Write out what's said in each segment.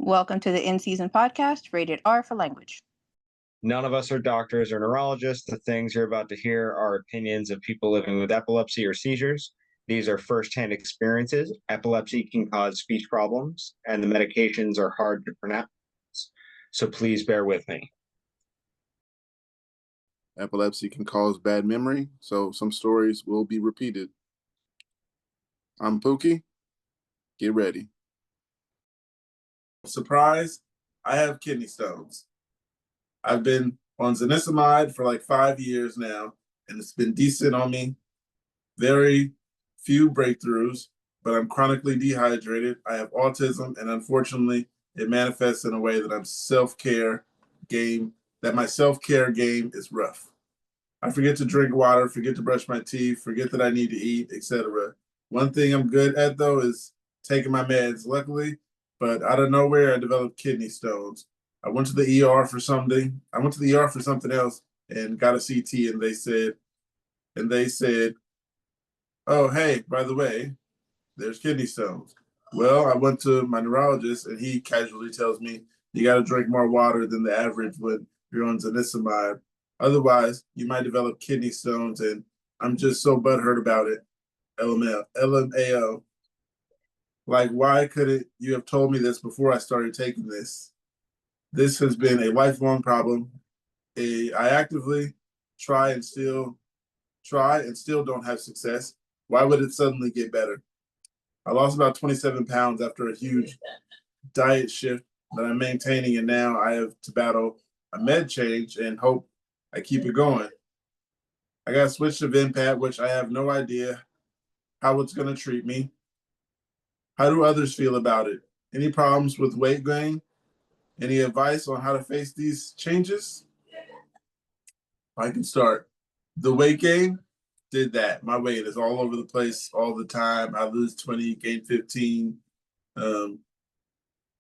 Welcome to the In Season podcast, rated R for language. None of us are doctors or neurologists. The things you're about to hear are opinions of people living with epilepsy or seizures. These are firsthand experiences. Epilepsy can cause speech problems, and the medications are hard to pronounce. So please bear with me. Epilepsy can cause bad memory, so some stories will be repeated. I'm Pookie. Get ready. Surprise, I have kidney stones. I've been on zanisamide for like 5 years now, and it's been decent on me. Very few breakthroughs, but I'm chronically dehydrated. I have autism, and unfortunately, it manifests in a way that my self-care game is rough. I forget to drink water, forget to brush my teeth, forget that I need to eat, etc. One thing I'm good at, though, is taking my meds, luckily, but out of nowhere, I developed kidney stones. I went to the ER for something. I went to the ER for something else and got a CT, and they said, oh, hey, by the way, there's kidney stones. Well, I went to my neurologist, and he casually tells me, you got to drink more water than the average when you're on zanisamide. Otherwise, you might develop kidney stones, and I'm just so butthurt about it. LMAO. Like, why couldn't you have told me this before I started taking this? This has been a lifelong problem. I actively try and still don't have success. Why would it suddenly get better? I lost about 27 pounds after a huge diet shift that I'm maintaining, and now I have to battle a med change and hope I keep it going. I got switched to Vinpat, which I have no idea how it's going to treat me. How do others feel about it? Any problems with weight gain? Any advice on how to face these changes? I can start. The weight gain did that. My weight is all over the place all the time. I lose 20, gain 15,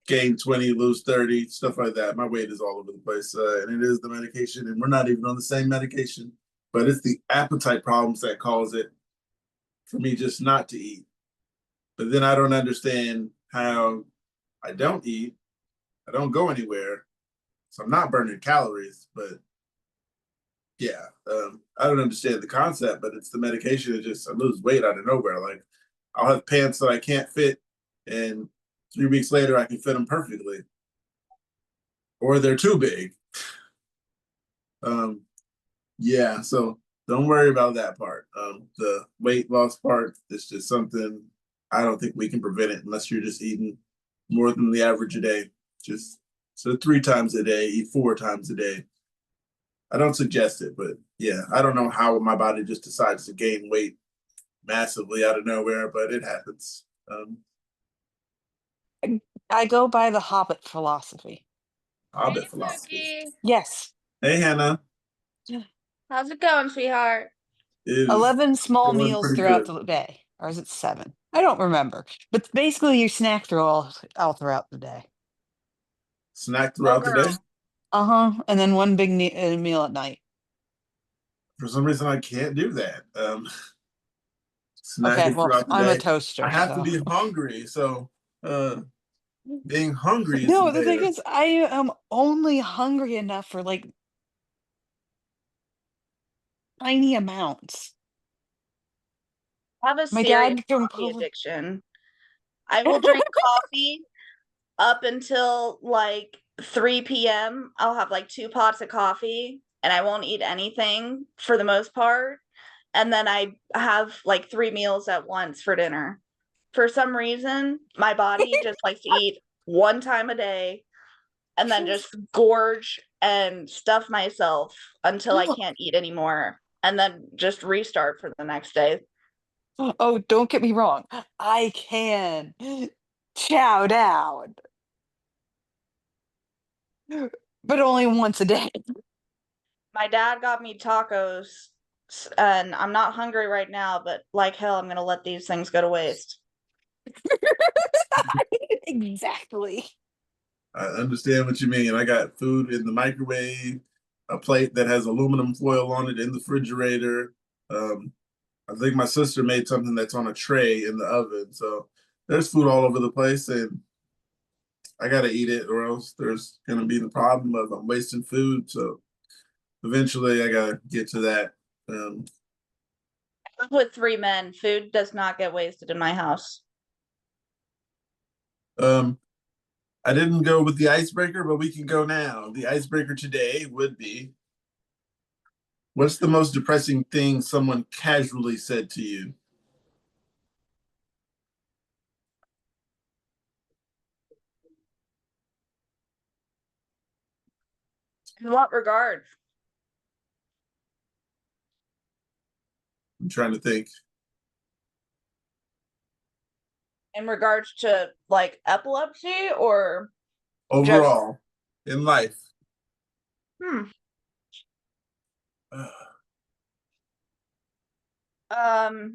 gain 20, lose 30, stuff like that. My weight is all over the place. And it is the medication. And we're not even on the same medication. But it's the appetite problems that cause it for me just not to eat. But then I don't understand how I don't eat. I don't go anywhere. So I'm not burning calories. But yeah, I don't understand the concept, but it's the medication. It just, I lose weight out of nowhere. Like, I'll have pants that I can't fit, and 3 weeks later I can fit them perfectly. Or they're too big. Yeah, so don't worry about that part. The weight loss part is just something I don't think we can prevent it unless you're just eating more than the average a day. Just so 3 times a day, eat 4 times a day. I don't suggest it, but yeah, I don't know how my body just decides to gain weight massively out of nowhere, but it happens. I go by the Hobbit philosophy. Hobbit Hey, philosophy. Pookie. Yes. Hey, Hannah. How's it going, sweetheart? It is 11 small going meals pretty throughout good. the day. Or is it 7? I don't remember. But basically, you snack through all throughout the day. Snack throughout the day? And then one big meal at night. For some reason, I can't do that. Okay, Snacking well, throughout the I'm a day. toaster. I have to So. be hungry, so being hungry is No, the there. thing is, I am only hungry enough for like tiny amounts. I have a My serious dad can coffee pull. addiction. I will drink coffee up until like 3 p.m. I'll have like 2 pots of coffee and I won't eat anything for the most part. And then I have like 3 meals at once for dinner. For some reason, my body just likes to eat 1 time a day and then just gorge and stuff myself until I can't eat anymore and then just restart for the next day. Oh, don't get me wrong. I can chow down, but only once a day. My dad got me tacos and I'm not hungry right now, but like hell, I'm going to let these things go to waste. Exactly. I understand what you mean. I got food in the microwave, a plate that has aluminum foil on it in the refrigerator. I think my sister made something that's on a tray in the oven. So there's food all over the place, and I gotta eat it, or else there's gonna be the problem of I'm wasting food. So eventually, I gotta get to that. Um, I live with 3 men. Food does not get wasted in my house. um, I didn't go with the icebreaker, but we can go now. The icebreaker today would be: what's the most depressing thing someone casually said to you? In what regard? I'm trying to think. In regards to like epilepsy or just Overall, in life. hmm. Uh, Um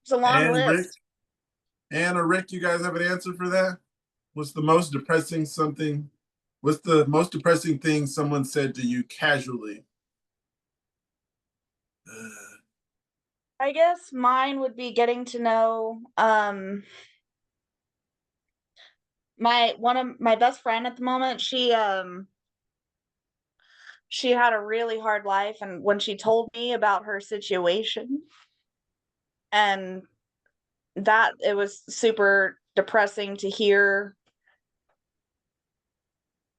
it's a long and Rick, list. Anne or Rick, you guys have an answer for that? What's the most depressing something? What's the most depressing thing someone said to you casually? I guess mine would be getting to know one of my best friend at the moment. She had a really hard life, and when she told me about her situation, and that it was super depressing to hear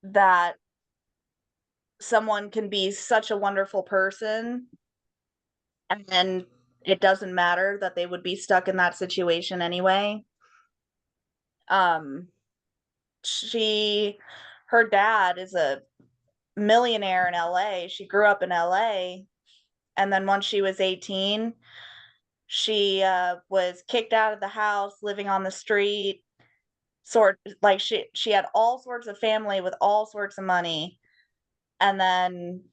that someone can be such a wonderful person and it doesn't matter that they would be stuck in that situation anyway. Um she Her dad is a millionaire in LA. She grew up in LA, and then once she was 18, she was kicked out of the house, living on the street. Sort like she had all sorts of family with all sorts of money, and then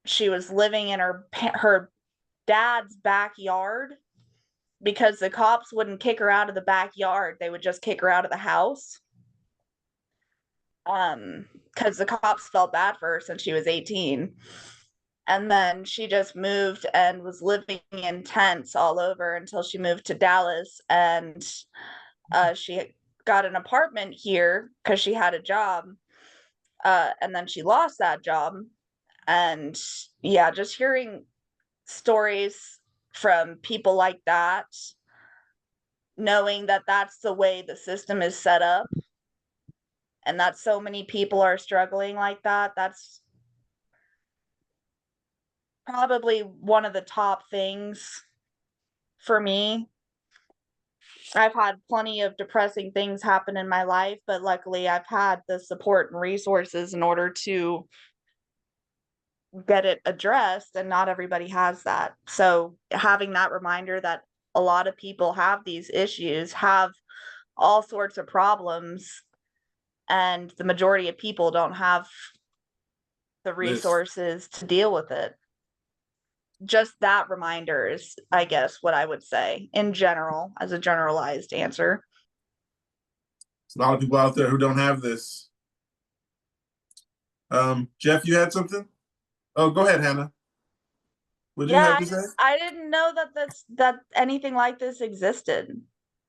she was living in her dad's backyard because the cops wouldn't kick her out of the backyard. They would just kick her out of the house. Because the cops felt bad for her since she was 18. And then she just moved and was living in tents all over until she moved to Dallas. And she got an apartment here because she had a job. And then she lost that job. And yeah, just hearing stories from people like that, knowing that that's the way the system is set up and that so many people are struggling like that, that's probably one of the top things for me. I've had plenty of depressing things happen in my life, but luckily I've had the support and resources in order to get it addressed, and not everybody has that. So having that reminder that a lot of people have these issues, have all sorts of problems, and the majority of people don't have the This resources to deal with it. Just that reminder is, I guess, what I would say in general, as a generalized answer. there's a lot of people out there who don't have this. Jeff, you had something? Oh, go ahead, Hannah. What do you Yeah, have to say? I didn't know that anything like this existed.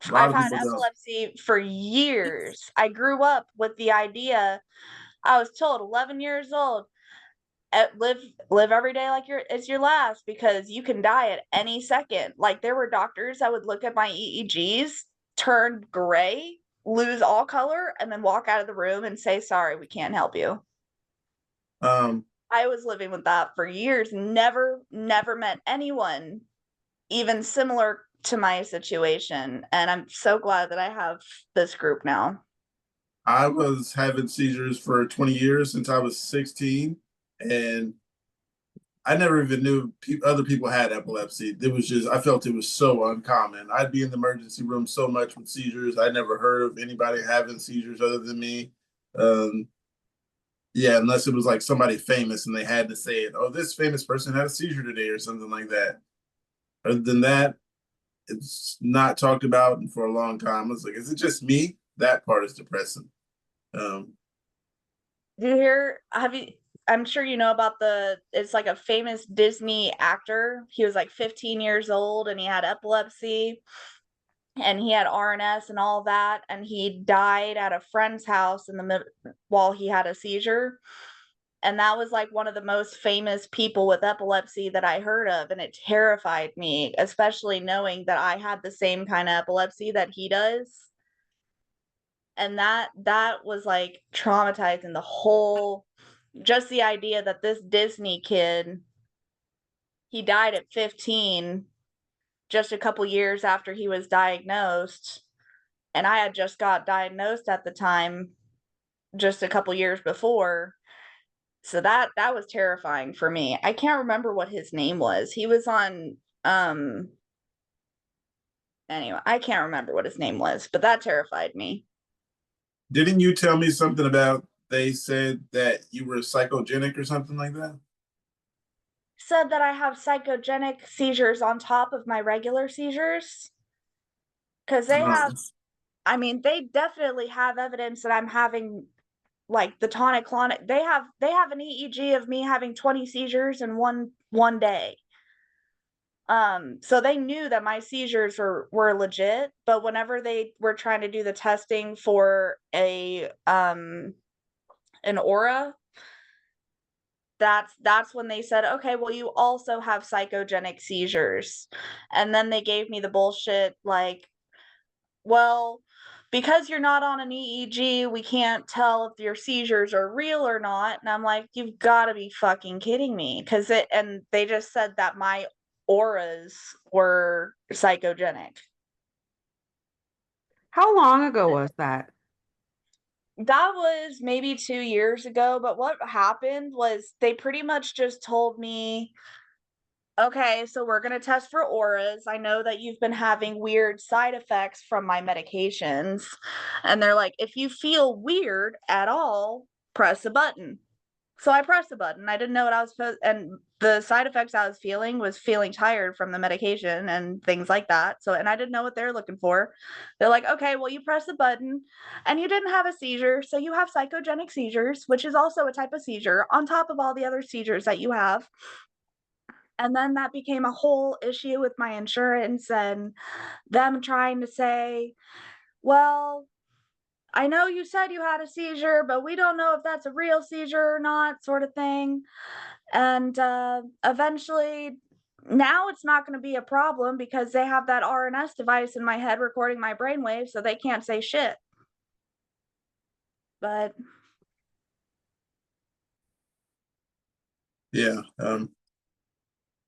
A lot I've of had people don't. epilepsy for years. I grew up with the idea. I was told 11 years old, live every day like it's your last, because you can die at any second. Like, there were doctors that would look at my EEGs, turn gray, lose all color, and then walk out of the room and say, sorry, we can't help you. Um, I was living with that for years, never met anyone even similar to my situation, and I'm so glad that I have this group now. I was having seizures for 20 years since I was 16, and I never even knew other people had epilepsy. It was just, I felt it was so uncommon. I'd be in the emergency room so much with seizures. I never heard of anybody having seizures other than me. Um, yeah, unless it was like somebody famous and they had to say it. Oh, this famous person had a seizure today or something like that. Other than that, it's not talked about for a long time. It's like, is it just me? That part is depressing. Um, Do you hear? Have you? I'm sure you know about it's like a famous Disney actor. He was like 15 years old and he had epilepsy. and he had RNS and all that, and he died at a friend's house in the middle while he had a seizure. And that was like one of the most famous people with epilepsy that I heard of, and it terrified me, especially knowing that I had the same kind of epilepsy that he does. And that was like traumatizing. The whole, just the idea that this Disney kid, he died at 15, just a couple years after he was diagnosed, and I had just got diagnosed at the time, just a couple years before. So that was terrifying for me. I can't remember what his name was. He was on anyway, I can't remember what his name was, but that terrified me. Didn't you tell me something about they said that you were psychogenic or something like that? Said that I have psychogenic seizures on top of my regular seizures. Because they have, I mean, they definitely have evidence that I'm having like the tonic-clonic. They have an EEG of me having 20 seizures in one day. So they knew that my seizures were legit, but whenever they were trying to do the testing for an aura, that's when they said, okay, well, you also have psychogenic seizures. And then they gave me the bullshit like, well, because you're not on an EEG, we can't tell if your seizures are real or not. And I'm like, you've got to be fucking kidding me. And they just said that my auras were psychogenic. How long ago was that? That was maybe 2 years ago. But what happened was they pretty much just told me, okay, so we're going to test for auras. I know that you've been having weird side effects from my medications. And they're like, if you feel weird at all, press a button. So I pressed the button. I didn't know what I was supposed, and the side effects I was feeling tired from the medication and things like that. So, and I didn't know what they're looking for. They're like, okay, well, you press the button and you didn't have a seizure. So you have psychogenic seizures, which is also a type of seizure on top of all the other seizures that you have. And then that became a whole issue with my insurance and them trying to say, well, I know you said you had a seizure, but we don't know if that's a real seizure or not, sort of thing. And eventually, now it's not going to be a problem because they have that RNS device in my head recording my brainwaves, so they can't say shit. But yeah, I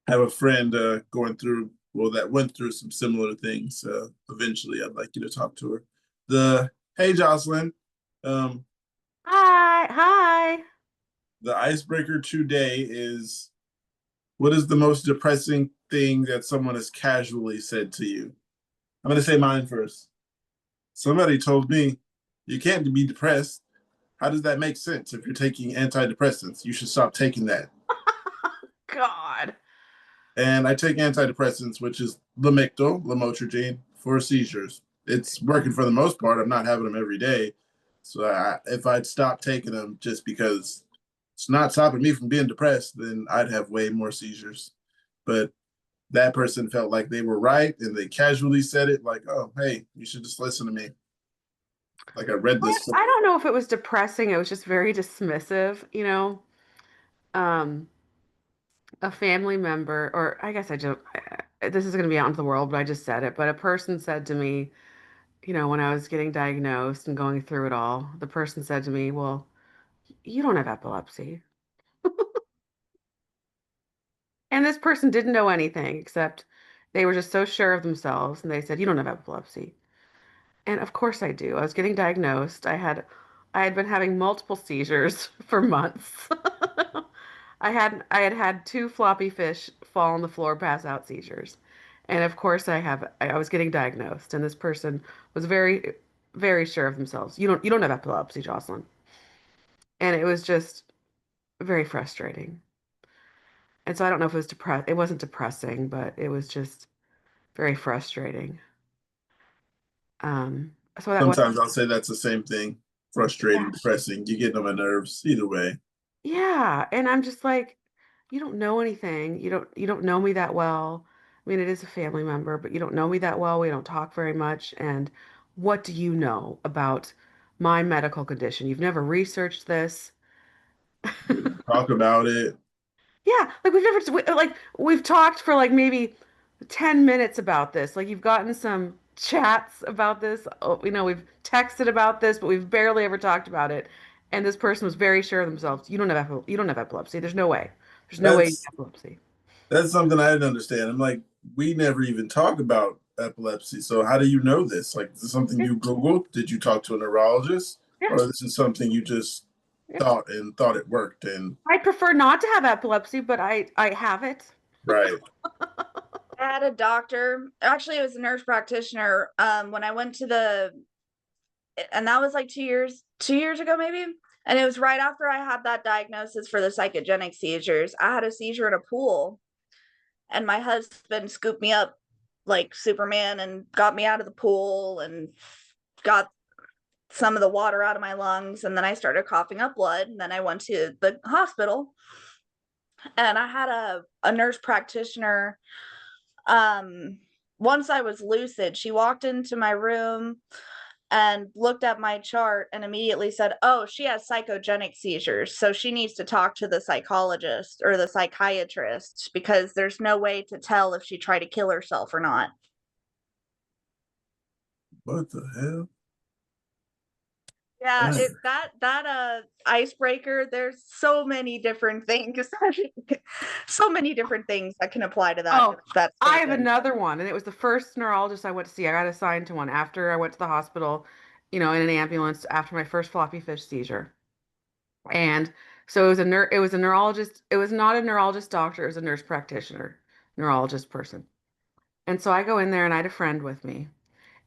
have a friend going through, well, that went through some similar things. Eventually, I'd like you to talk to her. Hey, Jocelyn. Hi. The icebreaker today is, what is the most depressing thing that someone has casually said to you? I'm going to say mine first. Somebody told me, you can't be depressed. How does that make sense? If you're taking antidepressants, you should stop taking that. God. And I take antidepressants, which is Lamictal, lamotrigine, for seizures. It's working for the most part. I'm not having them every day. So if I'd stop taking them just because it's not stopping me from being depressed, then I'd have way more seizures. But that person felt like they were right, and they casually said it like, oh, hey, you should just listen to me. Like I read this. I don't know if it was depressing. It was just very dismissive, a family member, or I guess this is going to be out into the world, but I just said it. But a person said to me, when I was getting diagnosed and going through it all, the person said to me, well, you don't have epilepsy. And this person didn't know anything except they were just so sure of themselves. And they said, you don't have epilepsy. And of course I do. I was getting diagnosed. I had been having multiple seizures for months. I had two floppy fish fall on the floor, pass out seizures. And of course I was getting diagnosed, and this person was very, very sure of themselves. You don't have epilepsy, Jocelyn. And it was just very frustrating. And so I don't know if it wasn't depressing, but it was just very frustrating. So that was, Sometimes I'll say that's the same thing. Frustrating, depressing. You get on my nerves either way. yeah. And I'm just like, you don't know anything. You don't know me that well. I mean, it is a family member, but you don't know me that well. We don't talk very much. And what do you know about my medical condition? You've never researched this. Talk about it. Yeah, like we've talked for like maybe 10 minutes about this. Like you've gotten some chats about this. Oh, we've texted about this, but we've barely ever talked about it. And this person was very sure of themselves. You don't have epilepsy. There's no way. There's no way you That's have epilepsy. that's something I didn't understand. I'm like, we never even talk about epilepsy. So how do you know this? Like, is this something Yeah, you Googled? Did you talk to a neurologist? yeah, Or this is something you just yeah. thought it worked and I prefer not to have epilepsy, but I have it. right. I had a doctor, actually it was a nurse practitioner, when I went to and that was like 2 years ago maybe. And it was right after I had that diagnosis for the psychogenic seizures. I had a seizure in a pool, and my husband scooped me up like Superman and got me out of the pool and got some of the water out of my lungs. And then I started coughing up blood. And then I went to the hospital, and I had a nurse practitioner. Once I was lucid, she walked into my room and looked at my chart and immediately said, "Oh, she has psychogenic seizures. So she needs to talk to the psychologist or the psychiatrist, because there's no way to tell if she tried to kill herself or not." What the hell? Yeah, Man. that icebreaker, there's so many different things. So many different things that can apply to that Oh, that I have statement. another one, and it was the first neurologist I went to see. I got assigned to one after I went to the hospital, in an ambulance after my first floppy fish seizure. And so it was a neurologist. It was not a neurologist doctor, it was a nurse practitioner, neurologist person. And so I go in there and I had a friend with me.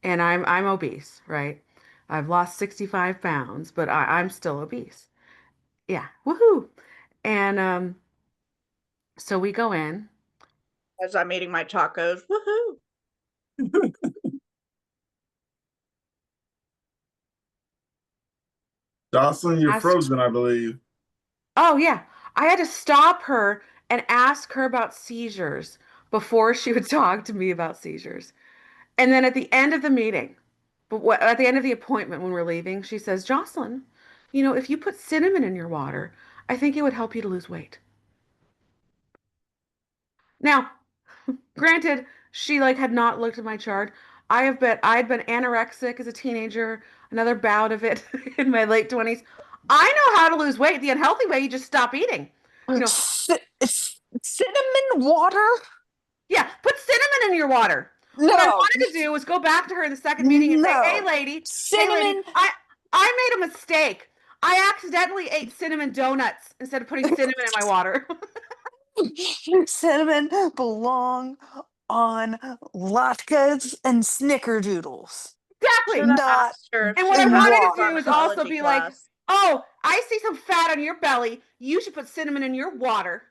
And I'm obese, right? I've lost 65 pounds, but I'm still obese. Yeah. Woohoo. And so we go in. As I'm eating my tacos, woohoo! Jocelyn, you're Asked, frozen, I believe. oh yeah. I had to stop her and ask her about seizures before she would talk to me about seizures. And then at the end of the meeting, at the end of the appointment when we're leaving, she says, "Jocelyn, if you put cinnamon in your water, I think it would help you to lose weight." Now, granted, she like had not looked at my chart. I had been anorexic as a teenager, another bout of it in my late 20s. I know how to lose weight. The unhealthy way, you just stop eating. Cinnamon water? Yeah, put cinnamon in your water. What I No, wanted to do was go back to her in the second meeting and say, no. hey lady, Cinnamon. I made a mistake. I accidentally ate cinnamon donuts instead of putting cinnamon in my water." Cinnamon belong on latkes and snickerdoodles, Should Exactly. have not asked her if And she what I in passed wanted the to water. do is also pharmacology be like, class. "Oh, I see some fat on your belly. You should put cinnamon in your water."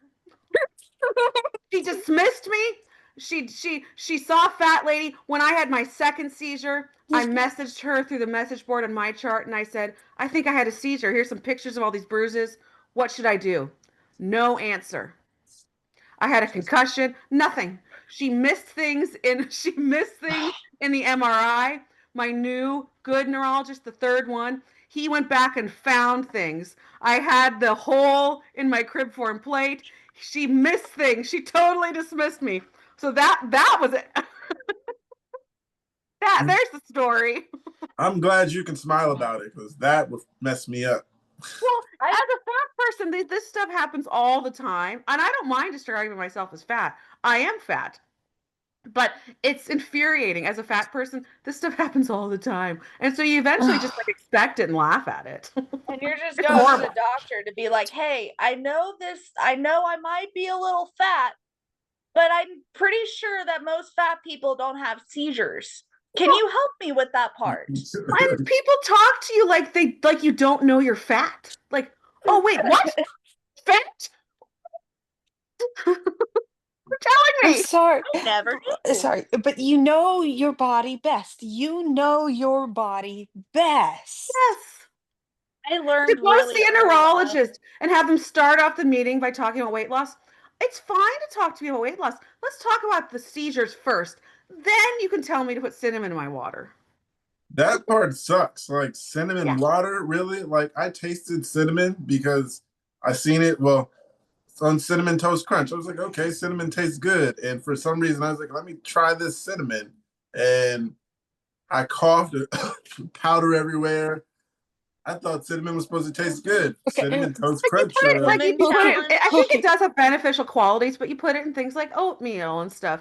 She dismissed me. She saw fat lady. When I had my second seizure, I messaged her through the message board on my chart and I said, "I think I had a seizure. Here's some pictures of all these bruises. What should I do?" No answer. I had a concussion, nothing. She missed things in the MRI. My new good neurologist, the third one, he went back and found things. I had the hole in my crib form plate. She missed things. She totally dismissed me. So that was it. There's the story. I'm glad you can smile about it because that would mess me up. Well, as a fat person, this stuff happens all the time, and I don't mind describing myself as fat. I am fat. But it's infuriating as a fat person. This stuff happens all the time. And so you eventually just like expect it and laugh at it. And you're just It's going to horrible. the doctor to be like, "Hey, I know I might be a little fat, but I'm pretty sure that most fat people don't have seizures. Can you help me with that part?" And people talk to you like you don't know you're fat. Like, "Oh wait, what? Fat? You're I'm telling me." sorry. Never knew. Sorry, but you know your body best. You know your body best. Yes. I To learned go really see a early on. neurologist and have them start off the meeting by talking about weight loss. it's fine to talk to me about weight loss. Let's talk about the seizures first. Then you can tell me to put cinnamon in my water. That part sucks. Like cinnamon Yeah. water, really? Like I tasted cinnamon because I seen it. Well, it's on Cinnamon Toast Crunch. I was like, okay, cinnamon tastes good. And for some reason, I was like, let me try this cinnamon. And I coughed, powder everywhere. I thought cinnamon was supposed to taste good. Okay. Cinnamon Toast Like you Crunch. put it, like you Cinnamon put it. challenge. I think Okay. it does have beneficial qualities, but you put it in things like oatmeal and stuff.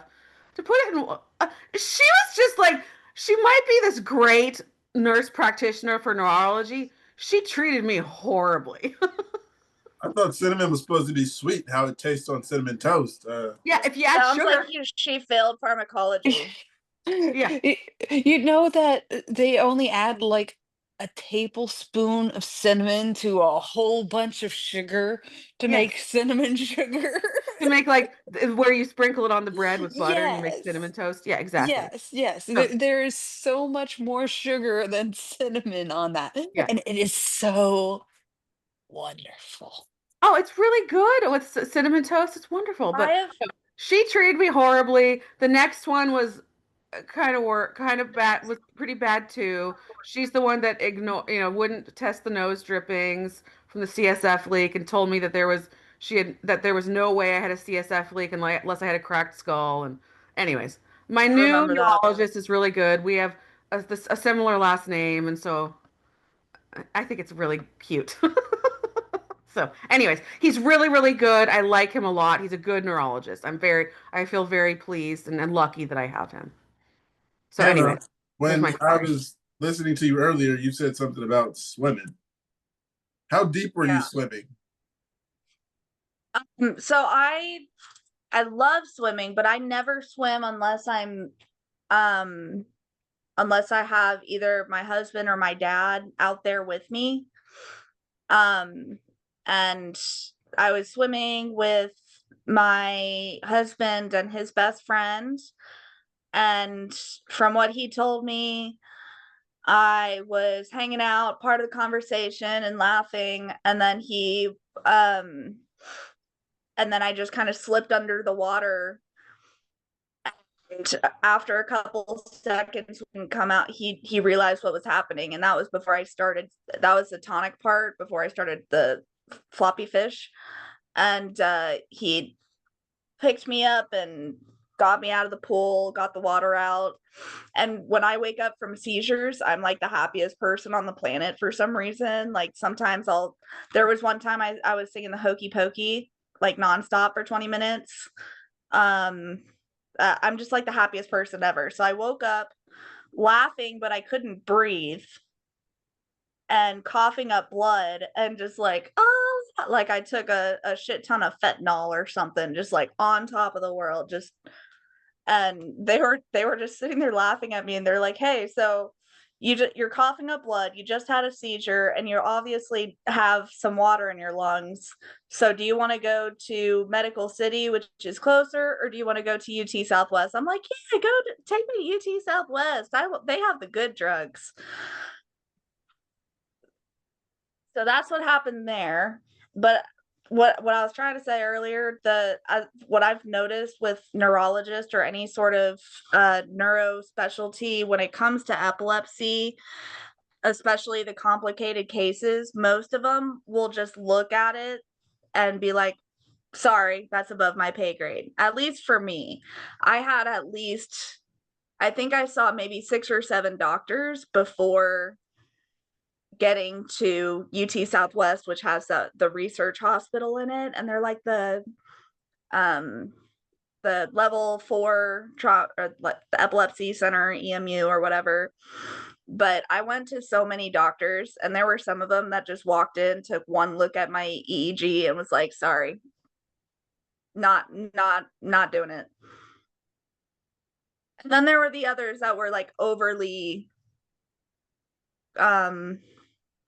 To put it in, she was just like, she might be this great nurse practitioner for neurology. She treated me horribly. I thought cinnamon was supposed to be sweet, how it tastes on cinnamon toast. Yeah, if you add Sounds sugar, like she failed pharmacology. yeah, You know that they only add like a tablespoon of cinnamon to a whole bunch of sugar to yes, make cinnamon sugar. to make like where you sprinkle it on the bread with butter and you make cinnamon Yes. toast. Yeah, exactly. Yes. So, There is so much more sugar than cinnamon on that. yeah. And it is so wonderful. Oh, it's really good with cinnamon toast. It's wonderful. I But have she treated me horribly. The next one was kind of bad, was pretty bad too. She's the one that wouldn't test the nose drippings from the CSF leak and told me that there was no way I had a CSF leak unless I had a cracked skull. And anyways, my new remember that. neurologist is really good. We have a similar last name, and so I think it's really cute. So, anyways, he's really, really good. I like him a lot. He's a good neurologist. I feel very pleased and lucky that I have him. So, Hannah, anyways, there's when my I story. was listening to you earlier, you said something about swimming. How deep were you Yeah. swimming? So I love swimming, but I never swim unless I have either my husband or my dad out there with me. And I was swimming with my husband and his best friend, and from what he told me, I was hanging out, part of the conversation and laughing, um and then I just kind of slipped under the water. And after a couple seconds wouldn't come out, he realized what was happening, and that was before I started. That was the tonic part before I started the floppy fish, and he picked me up and got me out of the pool, got the water out. And when I wake up from seizures, I'm like the happiest person on the planet for some reason. Like sometimes there was one time I was singing the Hokey Pokey like nonstop for 20 minutes. I'm just like the happiest person ever. So I woke up laughing, but I couldn't breathe and coughing up blood and just like, oh, like I took a shit ton of fentanyl or something, just like on top of the world. And they were just sitting there laughing at me, and they're like, hey, so you're coughing up blood, you just had a seizure, and you obviously have some water in your lungs. So do you want to go to Medical City, which is closer, or do you want to go to UT Southwest? I'm like, yeah, take me to UT Southwest. They have the good drugs. So that's what happened there. But what I was trying to say earlier, what I've noticed with neurologists or any sort of neuro specialty when it comes to epilepsy, especially the complicated cases, most of them will just look at it and be like, sorry, that's above my pay grade. At least for me, I think I saw maybe 6 or 7 doctors before getting to UT Southwest, which has the research hospital in it, and they're like the level 4 or like the epilepsy center, EMU or whatever. But I went to so many doctors, and there were some of them that just walked in, took one look at my EEG, and was like, "Sorry, not doing it." And then there were the others that were like overly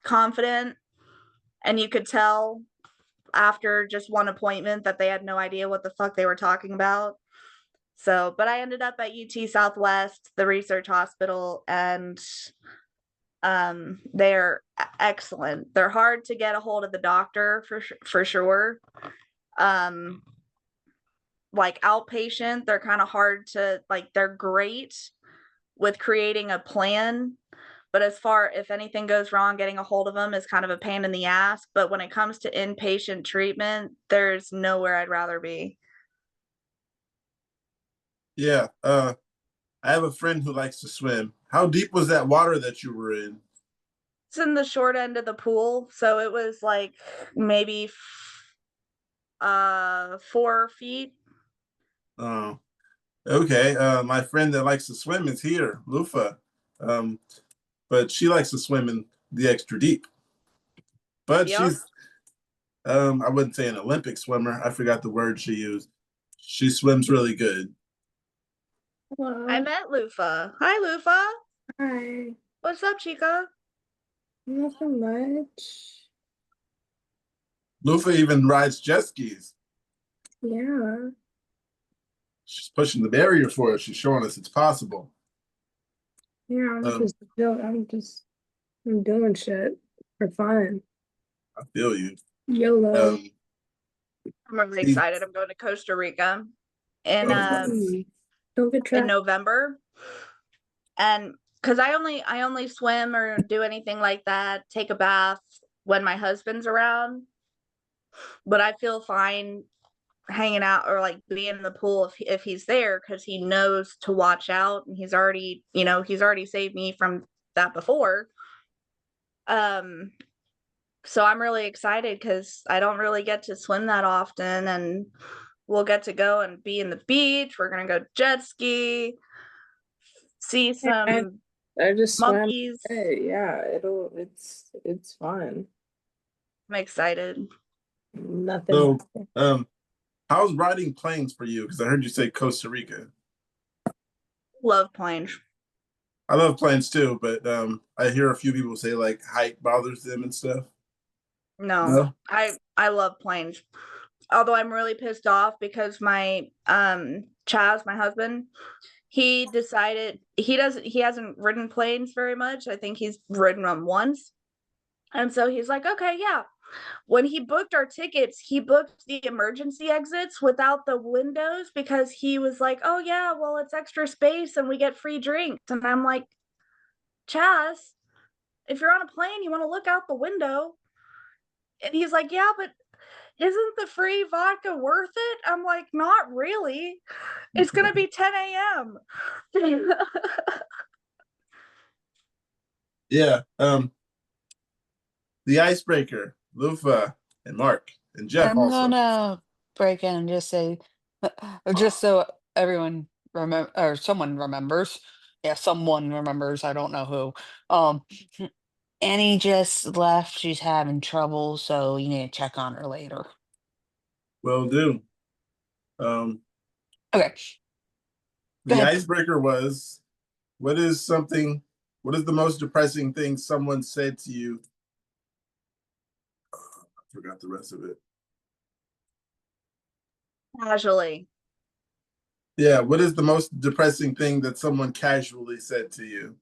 confident, and you could tell after just one appointment that they had no idea what the fuck they were talking about. So, but I ended up at UT Southwest, the research hospital, and they're excellent. They're hard to get a hold of the doctor for sure. like outpatient, they're kind of hard to like, they're great with creating a plan. But as far if anything goes wrong, getting a hold of them is kind of a pain in the ass. But when it comes to inpatient treatment, there's nowhere I'd rather be. Yeah. I have a friend who likes to swim. How deep was that water that you were in? It's in the short end of the pool, so it was like maybe 4 feet. Oh, okay. My friend that likes to swim is here, Lufa. Um, but she likes to swim in the extra deep. But Yep. she's I wouldn't say an Olympic swimmer. I forgot the word she used. She swims really good. I met Lufa. Hi, Lufa. Hi. What's up, Chica? Nothing much. Lufa even rides jet skis. Yeah. She's pushing the barrier for us. She's showing us it's possible. Yeah, Um, I'm doing shit for fun. I feel you. YOLO. I'm really excited. I'm going to Costa Rica in Don't get in trapped. November. And because I only swim or do anything like that, take a bath when my husband's around. But I feel fine hanging out or like being in the pool if he's there because he knows to watch out and he's already saved me from that before. So I'm really excited because I don't really get to swim that often, and we'll get to go and be in the beach. We're gonna go jet ski, see some I just swam. monkeys. Hey, yeah, it's fun. I'm excited. Nothing. So, how's riding planes for you? Because I heard you say Costa Rica. Love planes. I love planes too, but I hear a few people say like height bothers them and stuff. No, I love planes. Although I'm really pissed off because my Chaz, my husband, he decided he hasn't ridden planes very much. I think he's ridden them once. And so he's like, okay, yeah. When he booked our tickets, he booked the emergency exits without the windows because he was like, oh yeah, well, it's extra space and we get free drinks. And I'm like, Chaz, if you're on a plane, you want to look out the window. And he's like, yeah, but isn't the free vodka worth it? I'm like, not really. It's gonna be 10 a.m. Yeah. The icebreaker, Lufa and Mark and Jeff I'm also. gonna break in and just say, just so everyone remember or someone remembers. Yeah, someone remembers. I don't know who. Um, Annie just left. She's having trouble, so you need to check on her later. Will do. Um, Okay, go the ahead. icebreaker was, what is the most depressing thing someone said to you? I forgot the rest of it. Casually. Yeah, what is the most depressing thing that someone casually said to you?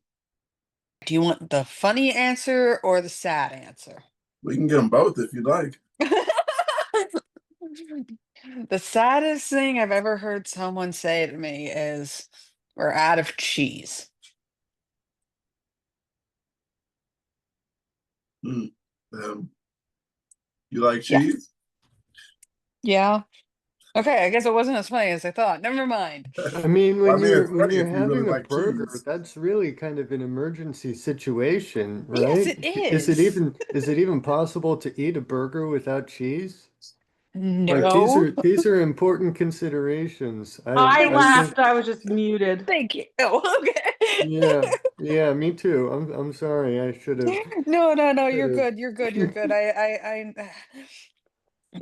Do you want the funny answer or the sad answer? We can get them both if you'd like. The saddest thing I've ever heard someone say to me is, "We're out of cheese." Mm. Um, you like Yeah. cheese? Yeah. Okay, I guess it wasn't as funny as I thought. Never mind. I mean, Well, I when mean, you're it's funny when you're if you really having a like burger, cheese. that's really kind of an emergency situation, Yes, right? it Is it is. even possible to eat a burger without cheese? Like No. these are important considerations. I I laughed. think I was just muted. Thank you. Okay. yeah, me too. I'm sorry. I No, no, no, should you're have. good. You're good. You're good. I'm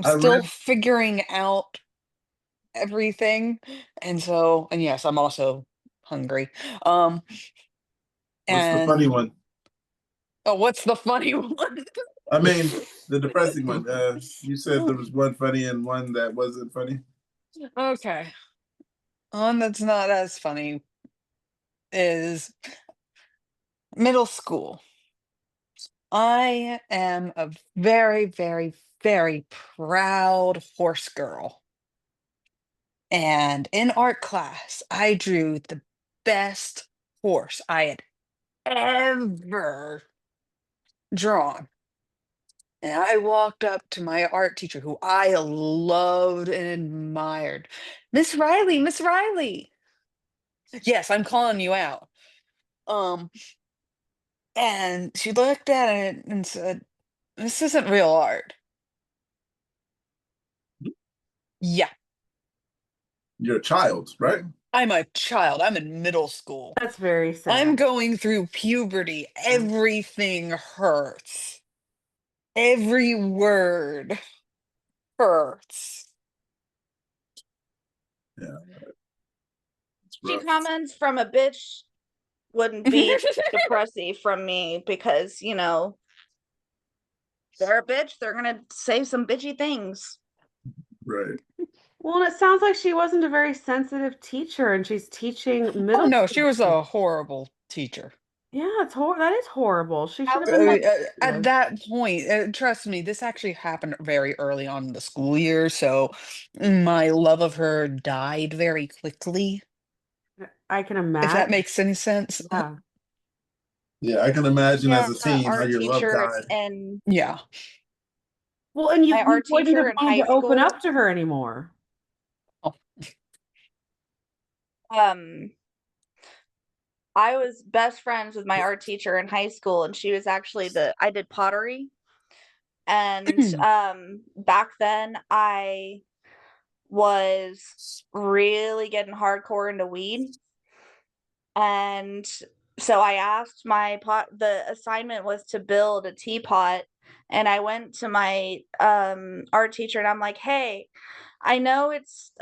I still read figuring out everything. And yes, I'm also hungry. Um, what's the funny and one? oh, what's the funny one? I mean, the depressing one. You said there was one funny and one that wasn't funny. Okay. One that's not as funny is middle school. I am a very, very, very proud horse girl. And in art class, I drew the best horse I had ever drawn. And I walked up to my art teacher, who I loved and admired. Miss Riley, Miss Riley. Yes, I'm calling you out. Um, and she looked at it and said, "This isn't real art." Yeah, You're a child, right? I'm a child. I'm in middle school. That's very I'm sad. going through puberty. Everything hurts. Every word hurts. Yeah. It's She rough. comments from a bitch wouldn't be depressy from me because, you know, they're a bitch. They're gonna say some bitchy things. Right. Well, and it sounds like she wasn't a very sensitive teacher, and she's teaching Oh middle no, school. she was a horrible teacher. Yeah, that is horrible. She should have was been more like- At sensitive. that point, trust me, this actually happened very early on in the school year, so my love of her died very quickly, I can if imagine. that makes any sense. Yeah. Yeah, I can imagine Yeah, as a teen how art your love teacher died. and Yeah. Well, and my you art wouldn't teacher have in wanted high to open school. up to her anymore. I was best friends with my art teacher in high school, and she was actually I did pottery. And back then I was really getting hardcore into weed. And so I asked the assignment was to build a teapot. And I went to my art teacher and I'm like, "Hey, I know it's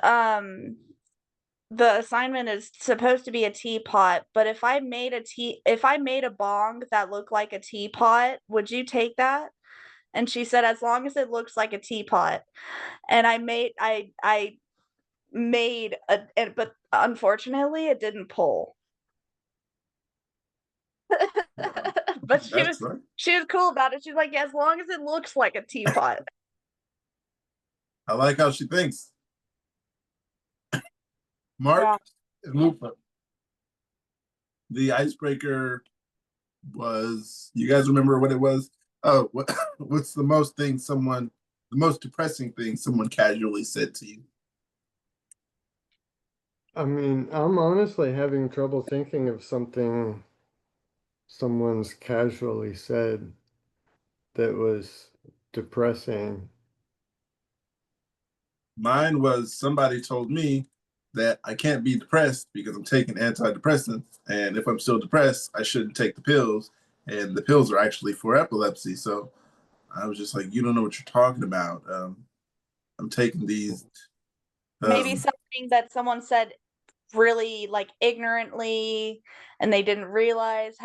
the assignment is supposed to be a teapot, but if I made a bong that looked like a teapot, would you take that?" And she said, "As long as it looks like a teapot." And I made but unfortunately it didn't pull. But That's right. she was cool about it. She's like, "Yeah, as long as it looks like a teapot." I like how she thinks. Mark Yeah. and Lupa. The icebreaker was, you guys remember what it was? Oh, what's the most depressing thing someone casually said to you? I mean, I'm honestly having trouble thinking of something someone's casually said that was depressing. Mine was somebody told me that I can't be depressed because I'm taking antidepressants, and if I'm still depressed, I shouldn't take the pills, and the pills are actually for epilepsy. So I was just like, you don't know what you're talking about. I'm taking these. Maybe something that someone said really like ignorantly and they didn't realize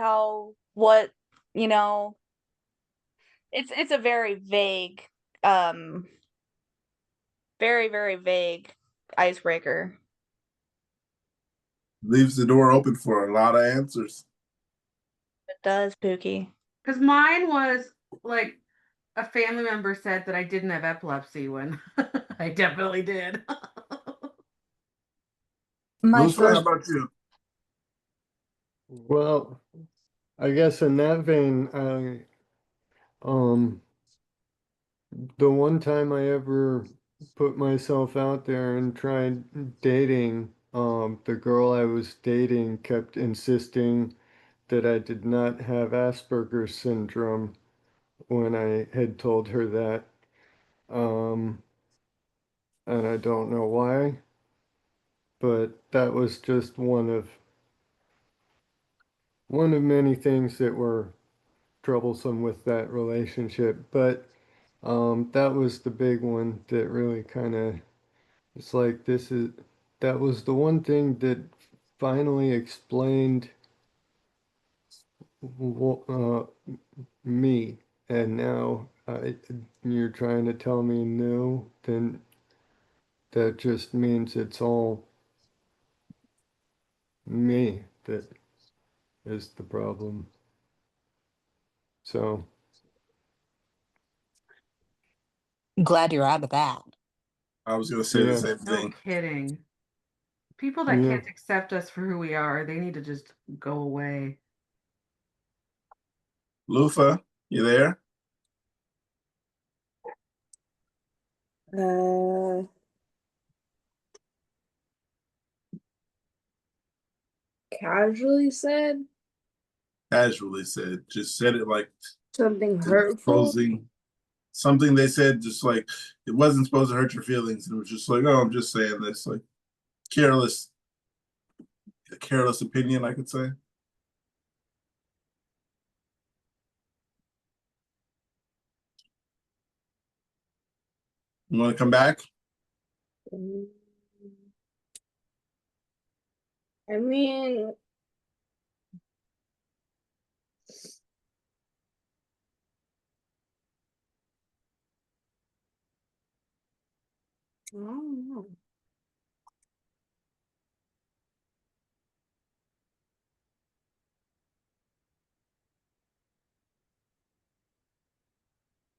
what, you know, it's a very vague very, very vague icebreaker. Leaves the door open for a lot of answers. It does, Pookie. Because mine was like a family member said that I didn't have epilepsy when I definitely did. My Luca, how first about you? Well, I guess in that vein, the one time I ever put myself out there and tried dating, the girl I was dating kept insisting that I did not have Asperger's syndrome when I had told her that. And I don't know why, but that was just one of many things that were troublesome with that relationship. But that was the big one that really kind of, it's like that was the one thing that finally explained uh, me. And now you're trying to tell me no, then that just means it's all me that is the problem. So, Glad you're out of that. I was going to say the yeah. same No thing. kidding. People that Yeah. can't accept us for who we are, they need to just go away. Lufa, you there? Casually said Casually said, just said it like something hurtful. opposing something they said, just like it wasn't supposed to hurt your feelings. And it was just like, oh, I'm just saying this, like careless, a careless opinion, I could say. You want to come back? I mean, I don't know.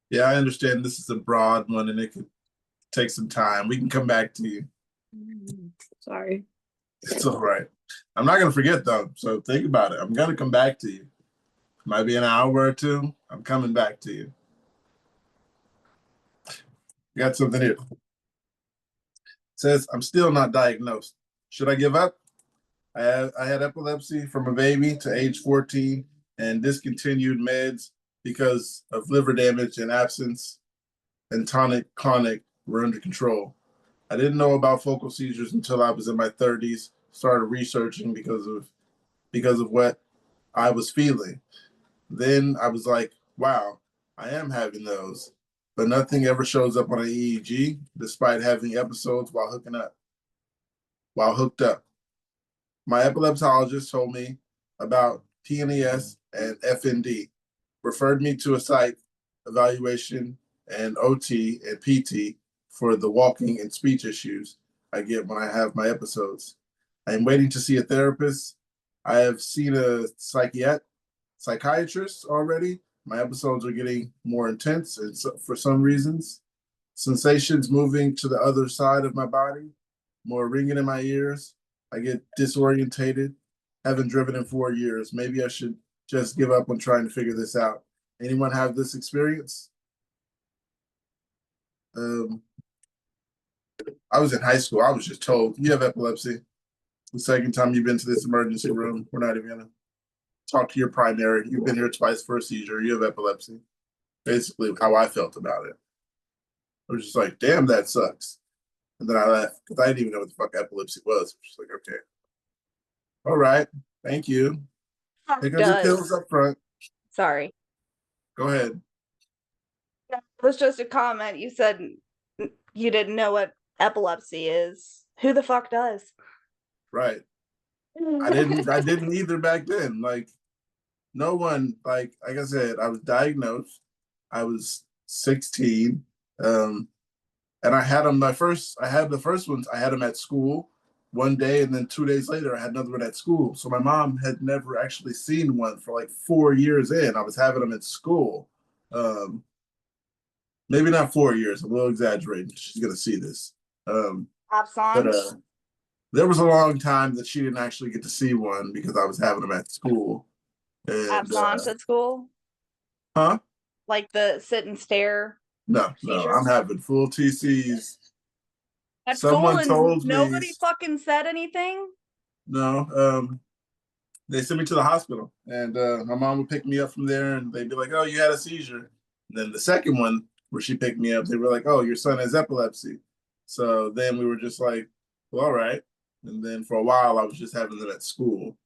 Yeah, I understand this is a broad one and it could take some time. We can come back to you. Sorry. It's all right. I'm not gonna forget though, so think about it. I'm gonna come back to you. Might be an hour or two. I'm coming back to you. Got something here. It says I'm still not diagnosed. Should I give up? I had epilepsy from a baby to age 14 and discontinued meds because of liver damage and absence and tonic-clonic were under control. I didn't know about focal seizures until I was in my 30s. Started researching because of what I was feeling. Then I was like, wow, I am having those. But nothing ever shows up on an EEG, despite having episodes while hooked up. My epileptologist told me about PNES and FND, referred me to a site evaluation and OT and PT for the walking and speech issues I get when I have my episodes. I am waiting to see a therapist. I have seen a psychiatrist already. My episodes are getting more intense, and so, for some reasons, sensations moving to the other side of my body, more ringing in my ears. I get disorientated. Haven't driven in 4 years. Maybe I should just give up on trying to figure this out. Anyone have this experience? I was in high school. I was just told you have epilepsy. The second time you've been to this emergency room, we're not even gonna talk to your primary. You've been here twice for a seizure. You have epilepsy. Basically, how I felt about it. I was just like, damn, that sucks. And then I left because I didn't even know what the fuck epilepsy was. Just like, okay, all right, thank you. Take out your pills up front. Sorry. Go ahead. It was just a comment. You said you didn't know what epilepsy is. Who the fuck does? Right. I didn't either back then. Like no one, like I said, I was diagnosed. I was 16. And I had them I had the first ones, I had them at school one day, and then 2 days later I had another one at school. So my mom had never actually seen one for like 4 years in. I was having them at school. Maybe not 4 years, I'm a little exaggerating. She's gonna see this. But there was a long time that she didn't actually get to see one because I was having them at school. And, Absence at school? Huh? Like the sit and stare? No, I'm having full TCs. At Someone school told and nobody me, fucking said anything? no, they sent me to the hospital, and my mom would pick me up from there, and they'd be like, "Oh, you had a seizure." And then the second one, where she picked me up, they were like, "Oh, your son has epilepsy." So then we were just like, "Well, all right." And then for a while, I was just having them at school.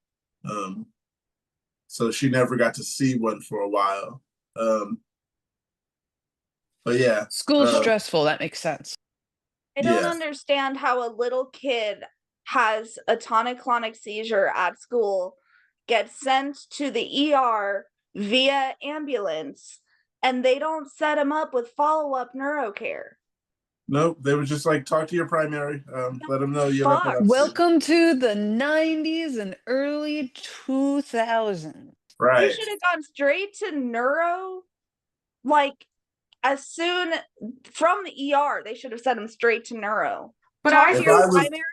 So she never got to see one for a while. But yeah, School's stressful. That makes sense. I don't Yeah. understand how a little kid has a tonic-clonic seizure at school, gets sent to the ER via ambulance, and they don't set him up with follow-up neurocare. Nope, they would just like talk to your primary, let them know you have Fuck. epilepsy. Welcome to the 90s and early 2000s. They Right. should have gone straight to neuro, like as soon from the ER. They should have sent him straight to neuro. But Talk I to If do. your I was primary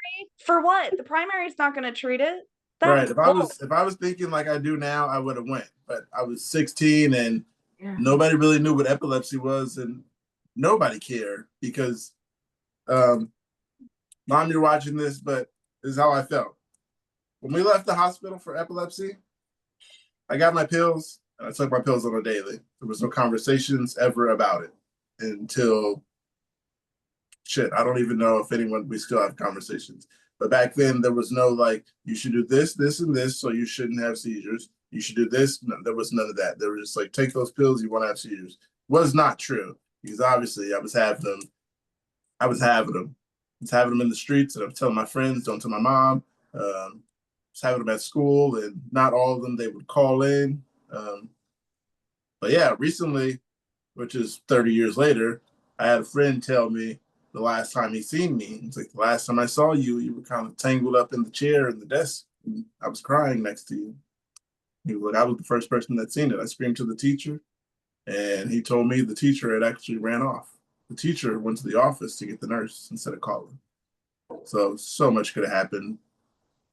for what? The primary is not going to treat it. right, That's if I was thinking like I do now, I would have went. But I was 16 and Yeah. nobody really knew what epilepsy was, and nobody cared because, mom, you're watching this, but this is how I felt when we left the hospital for epilepsy. I got my pills and I took my pills on a daily. There was no conversations ever about it until shit. I don't even know if anyone, we still have conversations. But back then there was no like, you should do this, this, and this, so you shouldn't have seizures. You should do this. No, there was none of that. They were just like, take those pills, you won't have seizures. Was not true because obviously I was having them. I was having them. I was having them in the streets, and I'm telling my friends, don't tell my mom. I was having them at school, and not all of them they would call in. Um, but yeah, recently, which is 30 years later, I had a friend tell me the last time he seen me. It's like the last time I saw you, you were kind of tangled up in the chair in the desk. And I was crying next to you. He was like, I was the first person that seen it. I screamed to the teacher, and he told me the teacher had actually ran off. The teacher went to the office to get the nurse instead of calling. So much could have happened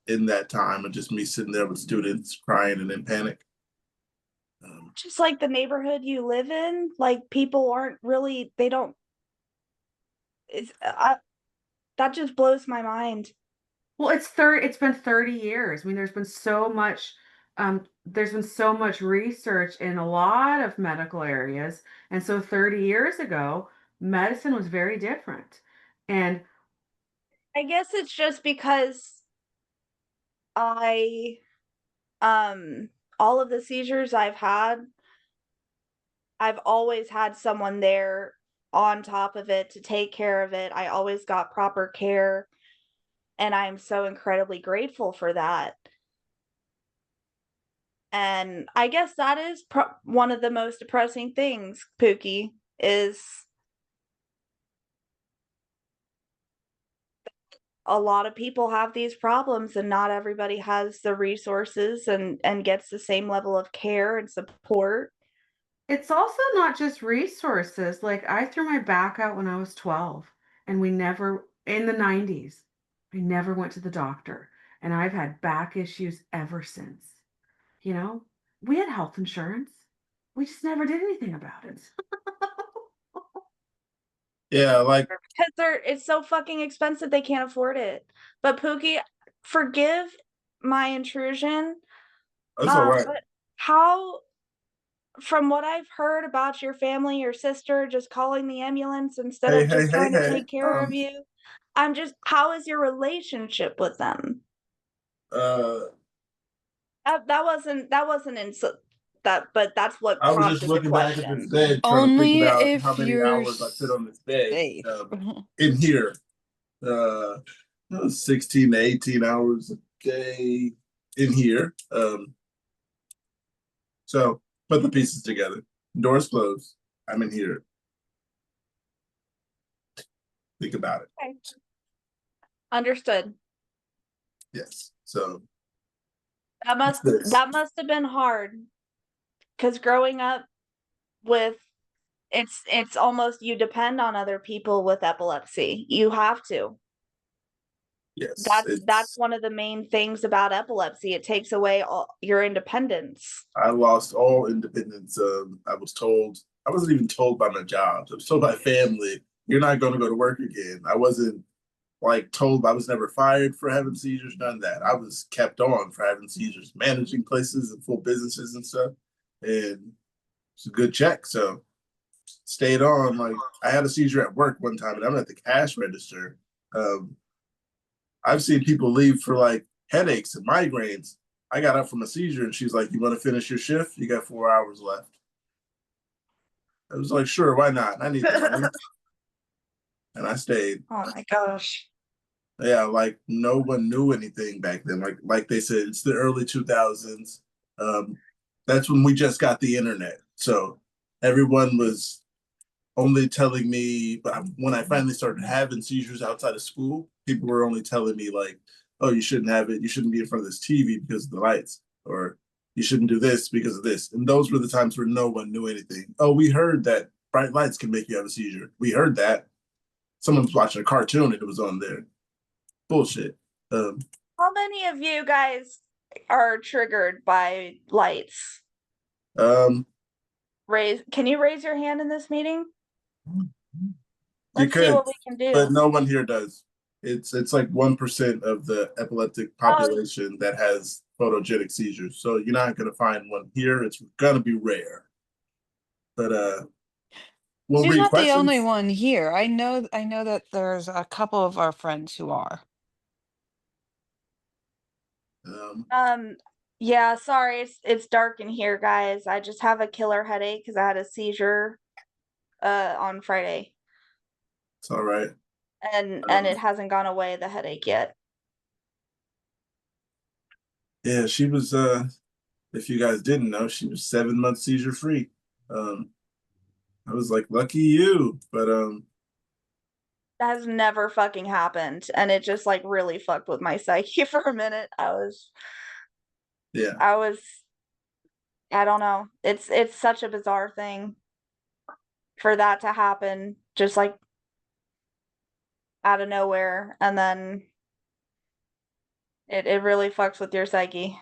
in that time of just me sitting there with students crying and in panic. just like the neighborhood you live in. Like people aren't really. They don't. It's that just blows my mind. Well, it's been 30 years. I mean, there's been so much research in a lot of medical areas. And so 30 years ago, medicine was very different. And I guess it's just because I all of the seizures I've had, I've always had someone there on top of it to take care of it. I always got proper care, and I'm so incredibly grateful for that. And I guess that is one of the most depressing things, Pookie, is a lot of people have these problems and not everybody has the resources and gets the same level of care and support. it's also not just resources. Like I threw my back out when I was 12, and we never, in the 90s, I never went to the doctor. And I've had back issues ever since. You know, we had health insurance. We just never did anything about it. Yeah, like Because it's so fucking expensive they can't afford it. But Pookie, forgive my intrusion. that's all right. But how, from what I've heard about your family, your sister just calling the ambulance instead Hey, of hey, just hey, trying to hey. take care of you, how is your relationship with them? Uh, That wasn't that, but that's what I was just prompted the looking back at this question. bed, trying to think Only about how if many you're hours I sit on this bed safe. in here. 16 to 18 hours a day in here. So put the pieces together. Doors closed. I'm in here. Think about it. Okay. Understood. Yes. So That must this. that must have been hard, because growing up with it's almost you depend on other people with epilepsy. You have to. Yes, That's one of the main things about epilepsy. It takes away all your independence. I lost all independence. I was told, I wasn't even told by my job. I was told by family, you're not going to go to work again. I wasn't like told, I was never fired for having seizures, none of that. I was kept on for having seizures, managing places and full businesses and stuff. And it's a good check. So stayed on. Like I had a seizure at work one time and I'm at the cash register. Um, I've seen people leave for like headaches and migraines. I got up from a seizure and she's like, you want to finish your shift? You got 4 hours left. I was like, sure, why not? I need the money. And I stayed. Oh my gosh. Yeah, like no one knew anything back then. Like they said, it's the early 2000s. That's when we just got the internet. So everyone was only telling me, but when I finally started having seizures outside of school, people were only telling me like, oh, you shouldn't have it. You shouldn't be in front of this TV because of the lights, or you shouldn't do this because of this. And those were the times where no one knew anything. Oh, we heard that bright lights can make you have a seizure. We heard that. someone was watching a cartoon and it was on there. Bullshit. How many of you guys are triggered by lights? Um, Can you raise your hand in this meeting? you Let's see could, what we can do. but no one here does. It's like 1% of the epileptic population that has photogenic seizures. So you're not gonna find one here. It's gonna be rare. But we'll She's read not the questions. only one here. I know that there's a couple of our friends who are. Yeah, sorry, it's dark in here, guys. I just have a killer headache because I had a seizure on Friday. It's all right. And it hasn't gone away, the headache, yet. Yeah, she was if you guys didn't know, she was 7 months seizure free. I was like, lucky you, but That has never fucking happened, and it just like really fucked with my psyche for a minute. I don't know. It's such a bizarre thing for that to happen, just like out of nowhere, and then it really fucks with your psyche.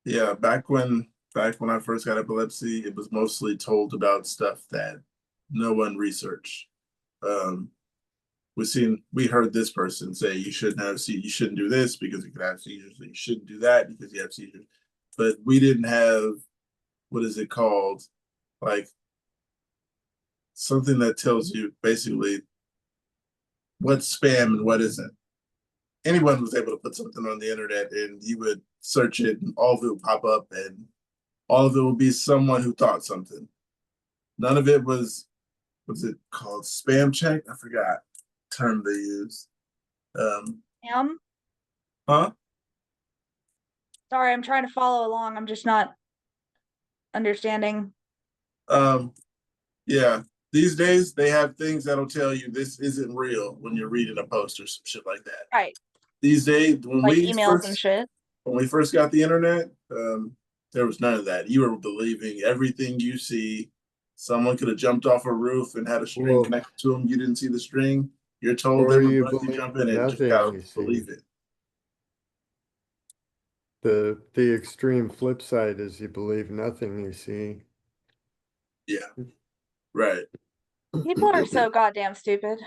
Yeah, back when I first got epilepsy, it was mostly told about stuff that no one researched. We heard this person say you shouldn't do this because you could have seizures, and you shouldn't do that because you have seizures. But we didn't have, what is it called? Like something that tells you basically what's spam and what isn't. Anyone was able to put something on the internet and you would search it and all of it would pop up and all of it would be someone who thought something. None of it was it called, spam check? I forgot the term they used. Huh? Sorry, I'm trying to follow along. I'm just not understanding. Yeah. These days they have things that'll tell you this isn't real when you're reading a post or some shit like that. Right. These days, when Like we emails and shit. when we first got the internet, there was none of that. You were believing everything you see. Someone could have jumped off a roof and had a string connected to them. You didn't see the string. You're told they Or were you going to believe jump in and just nothing gotta you see. believe it. The extreme flip side is you believe nothing you see. Yeah. Right. People are so goddamn stupid.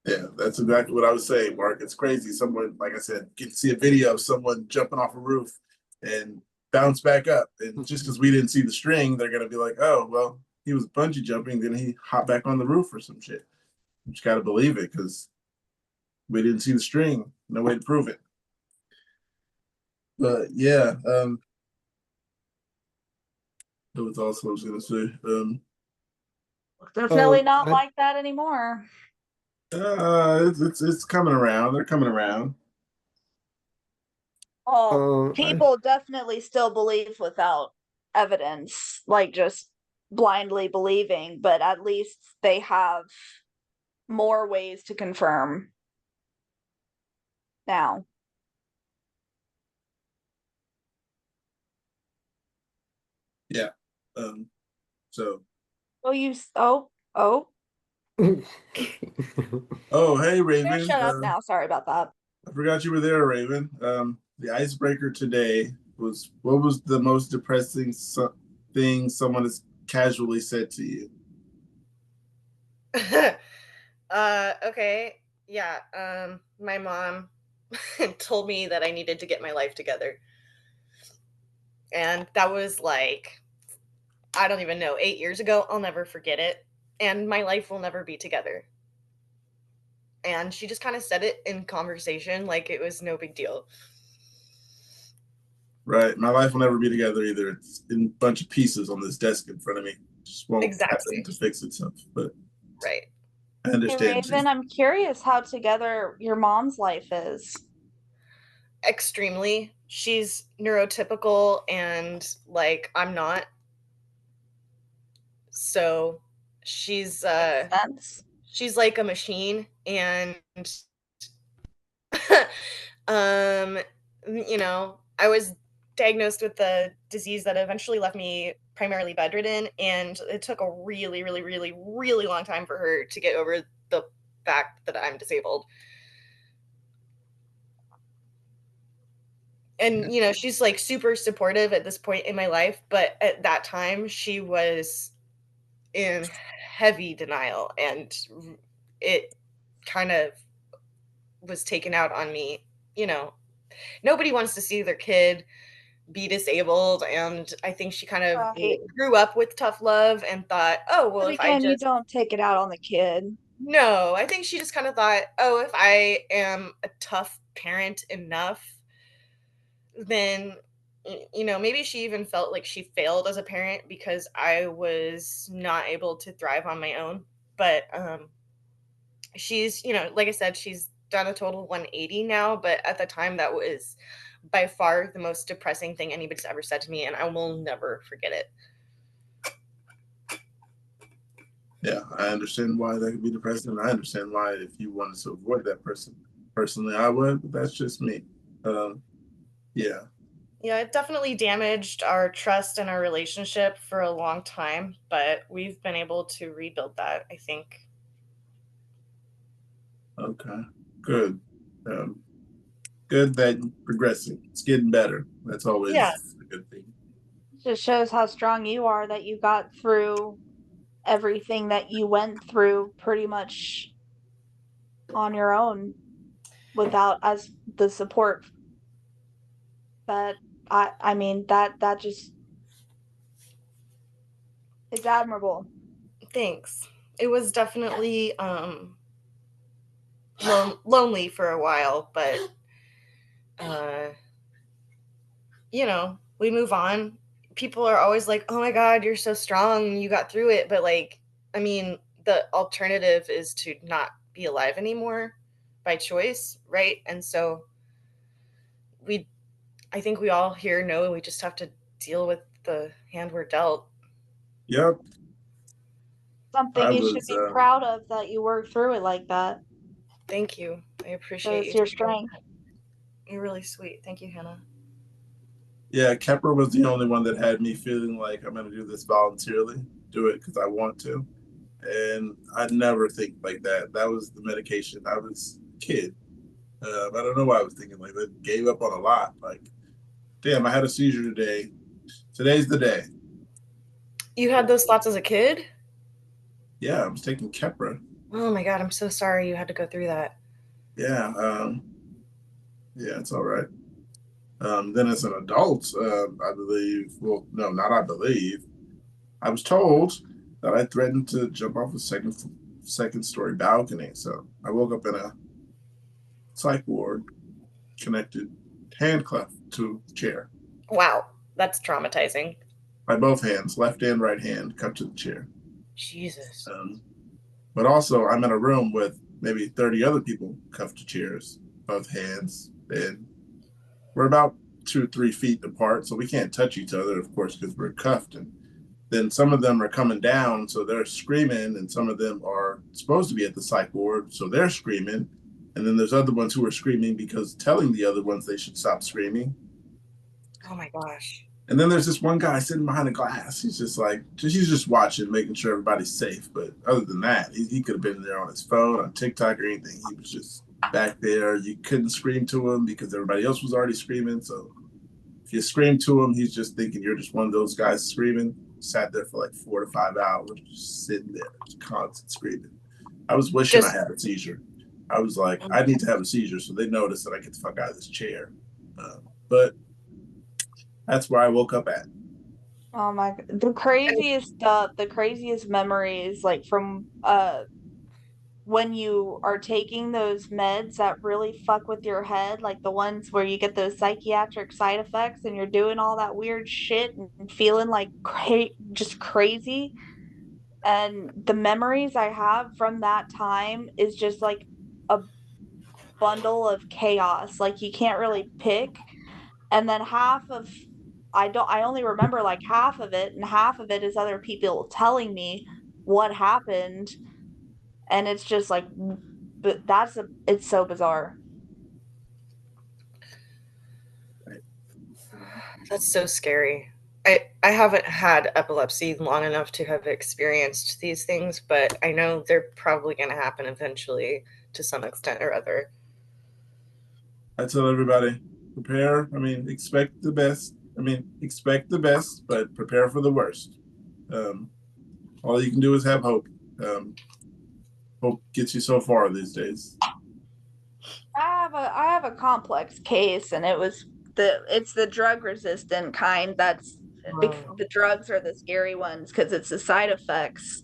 Yeah, that's exactly what I was saying, Mark. It's crazy. Someone, like I said, you can see a video of someone jumping off a roof and bounce back up. And just because we didn't see the string, they're gonna be like, oh, well, he was bungee jumping, then he hopped back on the roof or some shit. You just gotta believe it because we didn't see the string. No way to prove it. But yeah, that was also what I was gonna say. Definitely not like that anymore. It's coming around. They're coming around. Oh, people definitely still believe without evidence, like just blindly believing, but at least they have more ways to confirm now. Yeah. So. Oh. Oh, hey, Raven. Shut up now. Sorry about that. I forgot you were there, Raven. The icebreaker today was, what was the most depressing thing someone has casually said to you? Okay. Yeah. My mom told me that I needed to get my life together. And that was like, I don't even know, 8 years ago. I'll never forget it. And my life will never be together. And she just kind of said it in conversation like it was no big deal. Right. My life will never be together either. It's in a bunch of pieces on this desk in front of me. Just won't happen to fix itself. But right. I understand. Hey, Raven, I'm curious how together your mom's life is. Extremely. She's neurotypical and like I'm not. So she's she's like a machine, and you know, I was diagnosed with a disease that eventually left me primarily bedridden, and it took a really, really, really, really long time for her to get over the fact that I'm disabled. And she's like super supportive at this point in my life, but at that time she was in heavy denial, and it kind of was taken out on me. Nobody wants to see their kid be disabled, and I think she kind of Right. grew up with tough love and thought, oh well, But if I again, you just don't take it out on the kid. no, I think she just kind of thought, oh, if I am a tough parent enough, then maybe she even felt like she failed as a parent because I was not able to thrive on my own. But she's, like I said, she's done a total 180 now, but at the time that was by far the most depressing thing anybody's ever said to me, and I will never forget it. Yeah, I understand why that could be depressing. I understand why if you wanted to avoid that person. Personally, I would, but that's just me. Yeah. Yeah, it definitely damaged our trust and our relationship for a long time, but we've been able to rebuild that, I think. Okay. Good. Good that you're progressing. It's getting better. That's always Yeah. a good thing. Just shows how strong you are that you got through everything that you went through pretty much on your own without as the support that I mean that just it's admirable. Thanks. It was definitely lonely for a while, but uh, we move on. People are always like, "Oh my God, you're so strong. You got through it." But I mean, the alternative is to not be alive anymore by choice, right? And so I think we all here know we just have to deal with the hand we're dealt. Yep. Something I you should was be proud of that you worked through it like that. Thank you. I appreciate Shows you. your strength. You're really sweet. Thank you, Hannah. yeah, Kepler was the only one that had me feeling like I'm gonna do this voluntarily, do it because I want to. And I never think like that. That was the medication. I was a kid. I don't know why I was thinking like that. Gave up on a lot. Like, damn, I had a seizure today. Today's the day. You had those thoughts as a kid? Yeah, I was taking Keppra. Oh my God, I'm so sorry you had to go through that. Yeah, yeah, it's all right. Then as an adult, I believe, well, no, not I believe, I was told that I threatened to jump off a second story balcony. So I woke up in a psych ward, connected hand cuffed to the chair. Wow, that's traumatizing. By both hands, left and right hand, cuffed to the chair. Jesus. But also, I'm in a room with maybe 30 other people cuffed to chairs, both hands, and we're about 2 or 3 feet apart, so we can't touch each other, of course, because we're cuffed. And then some of them are coming down, so they're screaming, and some of them are supposed to be at the psych ward, so they're screaming. And then there's other ones who are screaming because telling the other ones they should stop screaming. Oh my gosh. And then there's this one guy sitting behind a glass. He's just like, he's just watching, making sure everybody's safe. But other than that, he could have been there on his phone, on TikTok, or anything. He was just back there. You couldn't scream to him because everybody else was already screaming. So if you scream to him, he's just thinking you're just one of those guys screaming. Sat there for like 4 to 5 hours, just sitting there, just constant screaming. I was wishing I had a seizure. I was like, I need to have a seizure so they notice that I get the fuck out of this chair. But that's where I woke up at. Oh my God. The craziest the craziest memories like from when you are taking those meds that really fuck with your head, like the ones where you get those psychiatric side effects and you're doing all that weird shit and feeling like just crazy. And the memories I have from that time is just like a bundle of chaos. Like you can't really pick. And then I only remember like half of it, and half of it is other people telling me what happened. And it's just like, but it's so bizarre. That's so scary. I haven't had epilepsy long enough to have experienced these things, but I know they're probably going to happen eventually to some extent or other. I tell everybody, prepare. I mean, expect the best. Expect the best, but prepare for the worst. All you can do is have hope. Hope gets you so far these days. I have a complex case, and it's the drug resistant kind. That's the drugs are the scary ones because it's the side effects.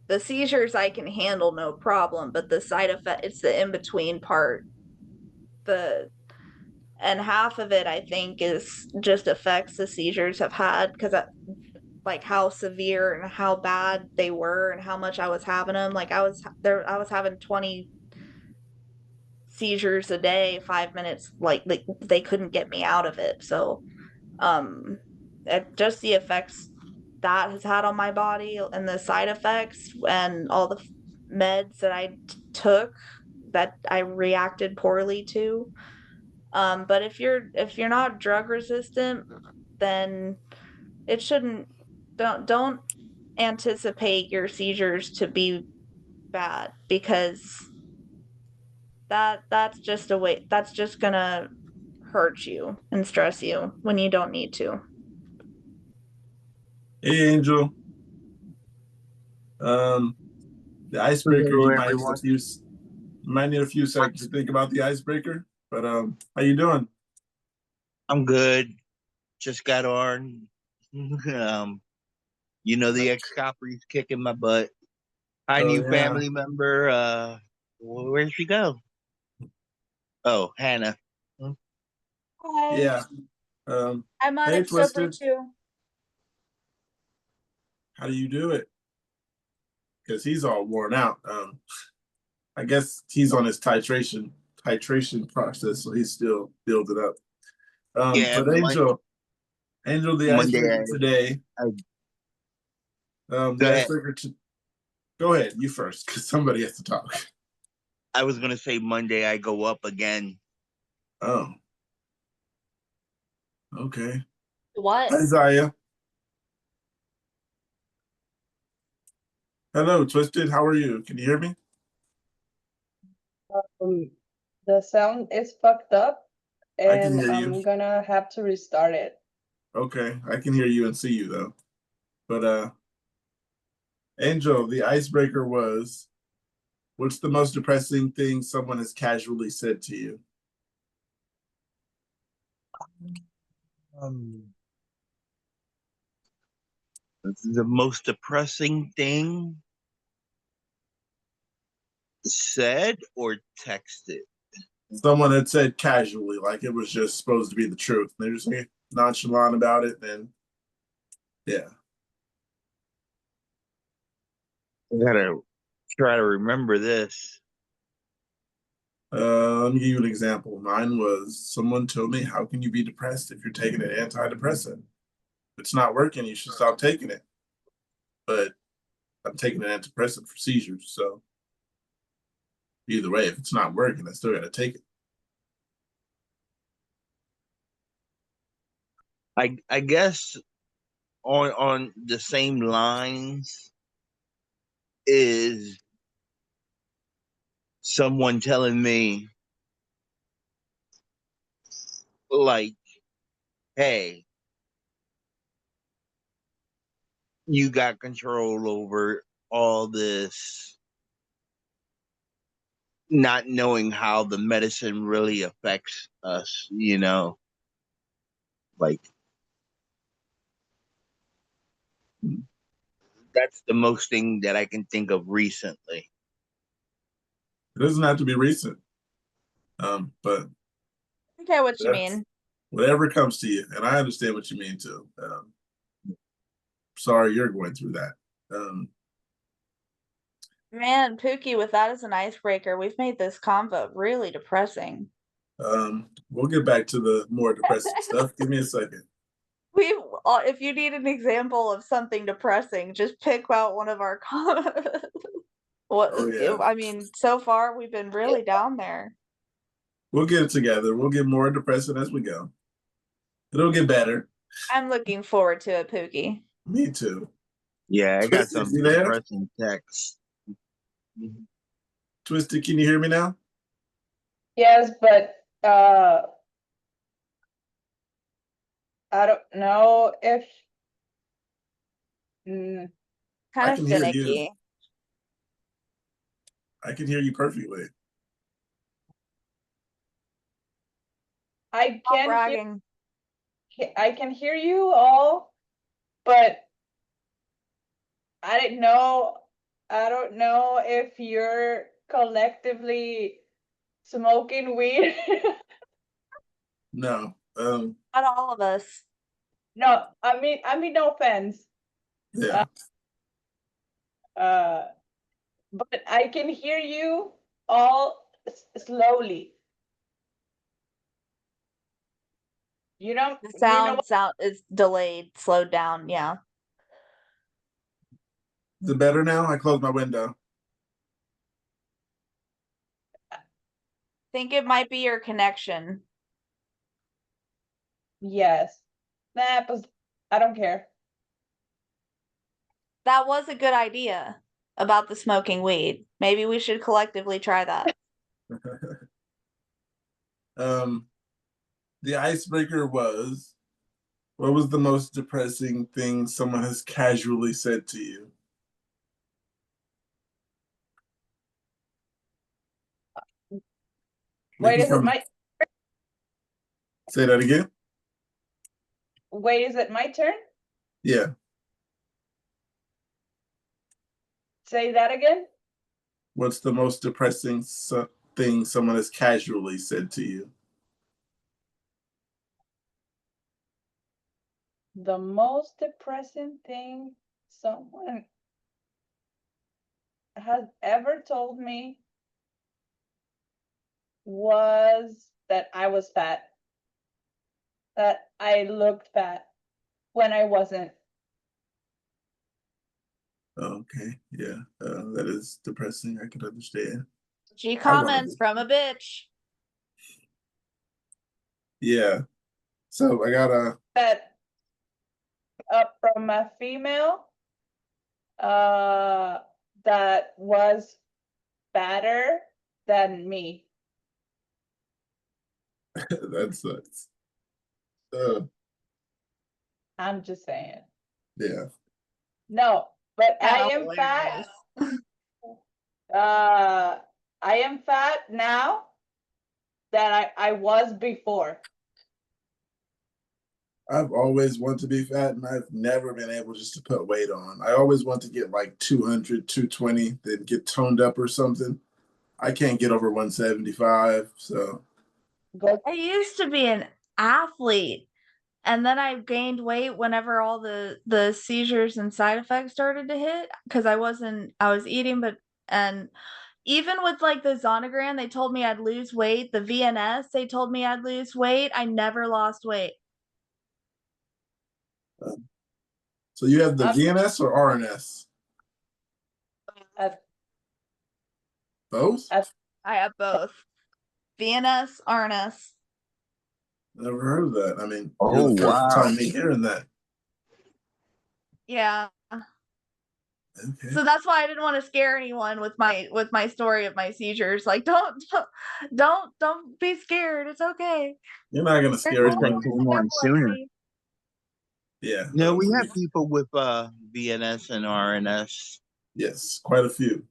The seizures I can handle no problem, but the side effect, it's the in between part. The and half of it I think is just affects the seizures I've had because like how severe and how bad they were and how much I was having them. Like I was having 20 seizures a day, 5 minutes. Like they couldn't get me out of it. So, just the effects that has had on my body and the side effects and all the meds that I took that I reacted poorly to. But if you're not drug resistant, then it shouldn't don't anticipate your seizures to be bad because that's just a way that's just gonna hurt you and stress you when you don't need to. Hey, Angel. The icebreaker. Hello, everyone. You might need a few seconds to think about the icebreaker. But how you doing? I'm good. Just got on. The ex-copper's kicking my butt. Hi, Oh new yeah. family member. Where'd she go? Oh, Hannah. Hi. Yeah. I'm on Hey, it sober Twisted. too. How do you do it? Because he's all worn out. I guess he's on his titration process, so he's still building up. Yeah, But Angel, the Monday. icebreaker today. I The go ahead. icebreaker. Go ahead, you first, because somebody has to talk. I was gonna say Monday I go up again. Oh, okay. What? Isaiah. Hello, Twisted. How are you? Can you hear me? Um, the sound is fucked up, I can and hear you. I'm gonna have to restart it. Okay, I can hear you and see you though. But Angel, the icebreaker was, what's the most depressing thing someone has casually said to you? Um, the most depressing thing said or texted? Someone had said casually, like it was just supposed to be the truth. They're just like nonchalant about it, then yeah. I gotta try to remember this. Let me give you an example. Mine was someone told me, how can you be depressed if you're taking an antidepressant? If it's not working, you should stop taking it. But I'm taking an antidepressant for seizures, so either way, if it's not working, I still got to take it. I guess on the same lines is someone telling me like, hey, you got control over all this, not knowing how the medicine really affects us, like that's the most thing that I can think of recently. It doesn't have to be recent, but I get what you that's mean. whatever comes to you, and I understand what you mean too. Sorry you're going through that. Man, Pookie, with that as an icebreaker, we've made this convo really depressing. We'll get back to the more depressing stuff. Give me a second. We've if you need an example of something depressing, just pick out one of our what Oh yeah, I mean, so far we've been really down there. we'll get it together. We'll get more depressing as we go. It'll get better. I'm looking forward to it, Pookie. Me too. Yeah, I got Twisted, some you there? depressing texts. Twisted, can you hear me now? Yes, but I don't know if Kind I of can hear you. finicky. I can hear you perfectly. I Stop can bragging. I can hear you all, but I don't know if you're collectively smoking weed. No. Not all of us. No, I mean no offense. Yeah. But I can hear you all slowly. The sound is delayed, slowed down. Yeah. Is it better now? I closed my window. Think it might be your connection. Yes. Nah, but I don't care. That was a good idea about the smoking weed. Maybe we should collectively try that. The icebreaker was, what was the most depressing thing someone has casually said to you? Wait, is it my Say that again? Wait, is it my turn? Yeah. Say that again? What's the most depressing thing someone has casually said to you? The most depressing thing someone has ever told me was that I was fat. That I looked fat when I wasn't. Okay, yeah, that is depressing. I can understand. G comments from a bitch. Yeah. So I got a That from a female that was fatter than me. that sucks. I'm just saying. Yeah. No, but Yeah, I am hilarious. fat. I am fat now than I was before. I've always wanted to be fat, and I've never been able just to put weight on. I always want to get like 200, 220, then get toned up or something. I can't get over 175, so. I used to be an athlete, and then I gained weight whenever all the seizures and side effects started to hit because I was eating, and even with like the Zonegran, they told me I'd lose weight. The VNS, they told me I'd lose weight. I never lost weight. So you have the VNS or RNS? Both? I have both. VNS, RNS. Never heard of that. I mean, Oh, you're the first wow. time me hearing that. Yeah. Okay. So that's why I didn't want to scare anyone with my story of my seizures. Like, don't be scared. It's okay. You're not gonna scare Wish I anyone. came on sooner. Yeah. No, we have people with VNS and RNS. Yes, quite a few.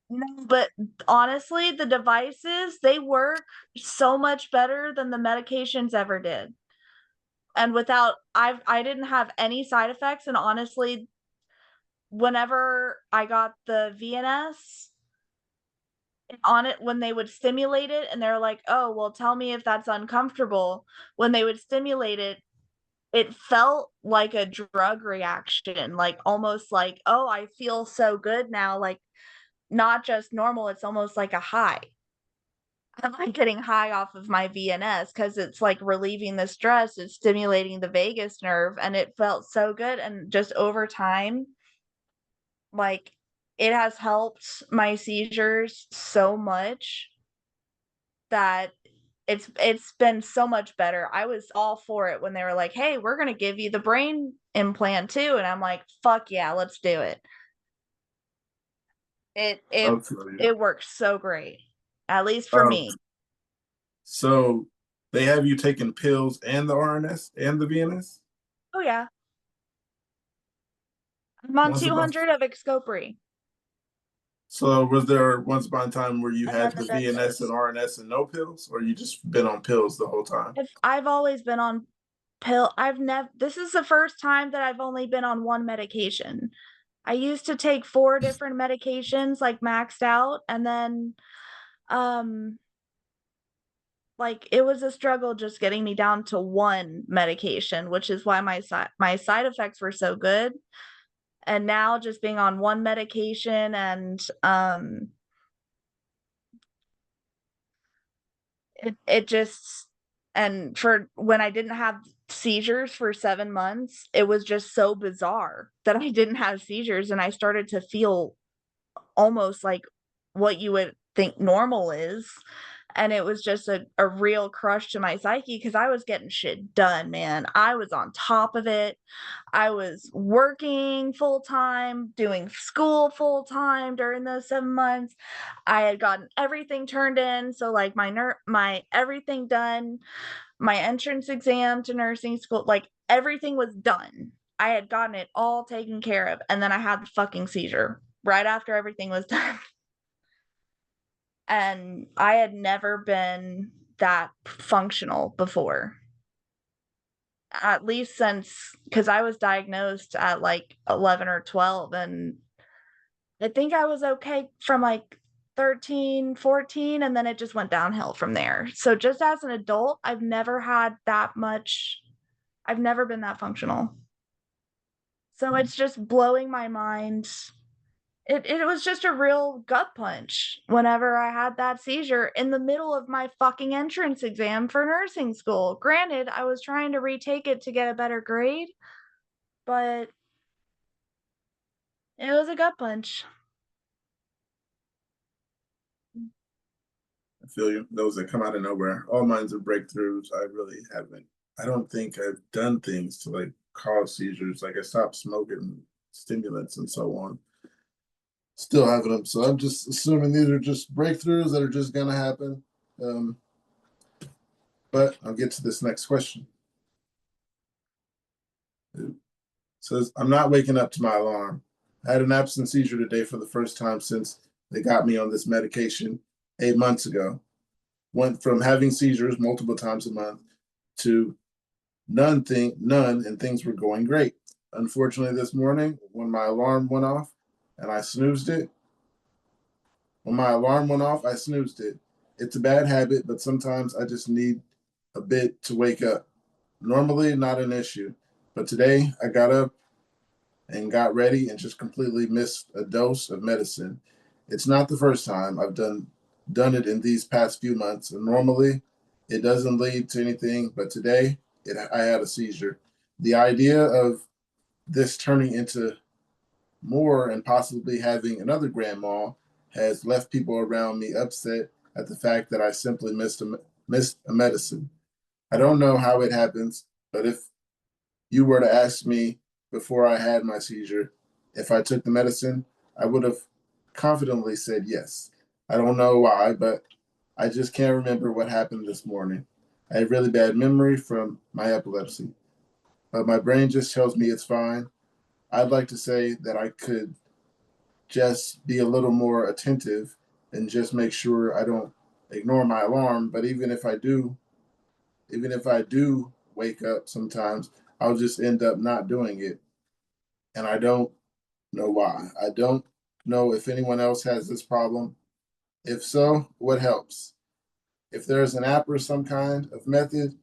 No, but honestly, the devices, they work so much better than the medications ever did. And I didn't have any side effects, and honestly, whenever I got the VNS on it, when they would stimulate it and they're like, "Oh, well, tell me if that's uncomfortable." When they would stimulate it, it felt like a drug reaction, like almost like, "Oh, I feel so good now." Like not just normal, it's almost like a high. I'm like getting high off of my VNS because it's like relieving the stress, it's stimulating the vagus nerve, and it felt so good. And just over time, like it has helped my seizures so much that it's been so much better. I was all for it when they were like, "Hey, we're gonna give you the brain implant too," and I'm like, "Fuck yeah, let's do it." Okay. It works so great, at least for me. So they have you taking pills and the RNS and the VNS? Oh yeah, I'm on Once upon 200 of Xcopri, So was there once upon a time where you and then had the the med VNS and sys. RNS and no pills, or you just been on pills the whole time? I've always been on I've never. This is the first time that I've only been on one medication. I used to take 4 different medications, like, maxed out, and then, um, like, it was a struggle just getting me down to 1 medication, which is why my side effects were so good, and now just being on 1 medication and, it just and for when I didn't have seizures for 7 months, it was just so bizarre that I didn't have seizures, and I started to feel almost like what you would think normal is, and it was just a real crush to my psyche because I was getting shit done, man. I was on top of it. I was working full time, doing school full time during those 7 months. I had gotten everything turned in, so, like, my everything done, my entrance exam to nursing school, like, everything was done. I had gotten it all taken care of, and then I had the fucking seizure right after everything was done. And I had never been that functional before. At least since, because I was diagnosed at, like, 11 or 12, and I think I was okay from, like, 13, 14, and then it just went downhill from there. So just as an adult, I've never been that functional. So it's just blowing my mind. It was just a real gut punch whenever I had that seizure in the middle of my fucking entrance exam for nursing school. Granted, I was trying to retake it to get a better grade, but it was a gut punch. I feel you. Those that come out of nowhere. All mine's are breakthroughs. I really haven't. I don't think I've done things to like cause seizures. Like I stopped smoking stimulants and so on. Still having them. So I'm just assuming these are just breakthroughs that are just gonna happen. Um, but I'll get to this next question. It says, I'm not waking up to my alarm. I had an absent seizure today for the first time since they got me on this medication 8 months ago. Went from having seizures multiple times a month to none, and things were going great. Unfortunately, this morning when my alarm went off and I snoozed it, I snoozed it. It's a bad habit, but sometimes I just need a bit to wake up. Normally, not an issue, but today I got up and got ready and just completely missed a dose of medicine. It's not the first time I've done it in these past few months, and normally it doesn't lead to anything, but today I had a seizure. The idea of this turning into more and possibly having another grand mal has left people around me upset at the fact that I simply missed a medicine. I don't know how it happens, but if you were to ask me before I had my seizure if I took the medicine, I would have confidently said yes. I don't know why, but I just can't remember what happened this morning. I have really bad memory from my epilepsy, but my brain just tells me it's fine. I'd like to say that I could just be a little more attentive and just make sure I don't ignore my alarm. But even if I do wake up sometimes, I'll just end up not doing it. And I don't know why. I don't know if anyone else has this problem. If so, what helps? If there's an app or some kind of method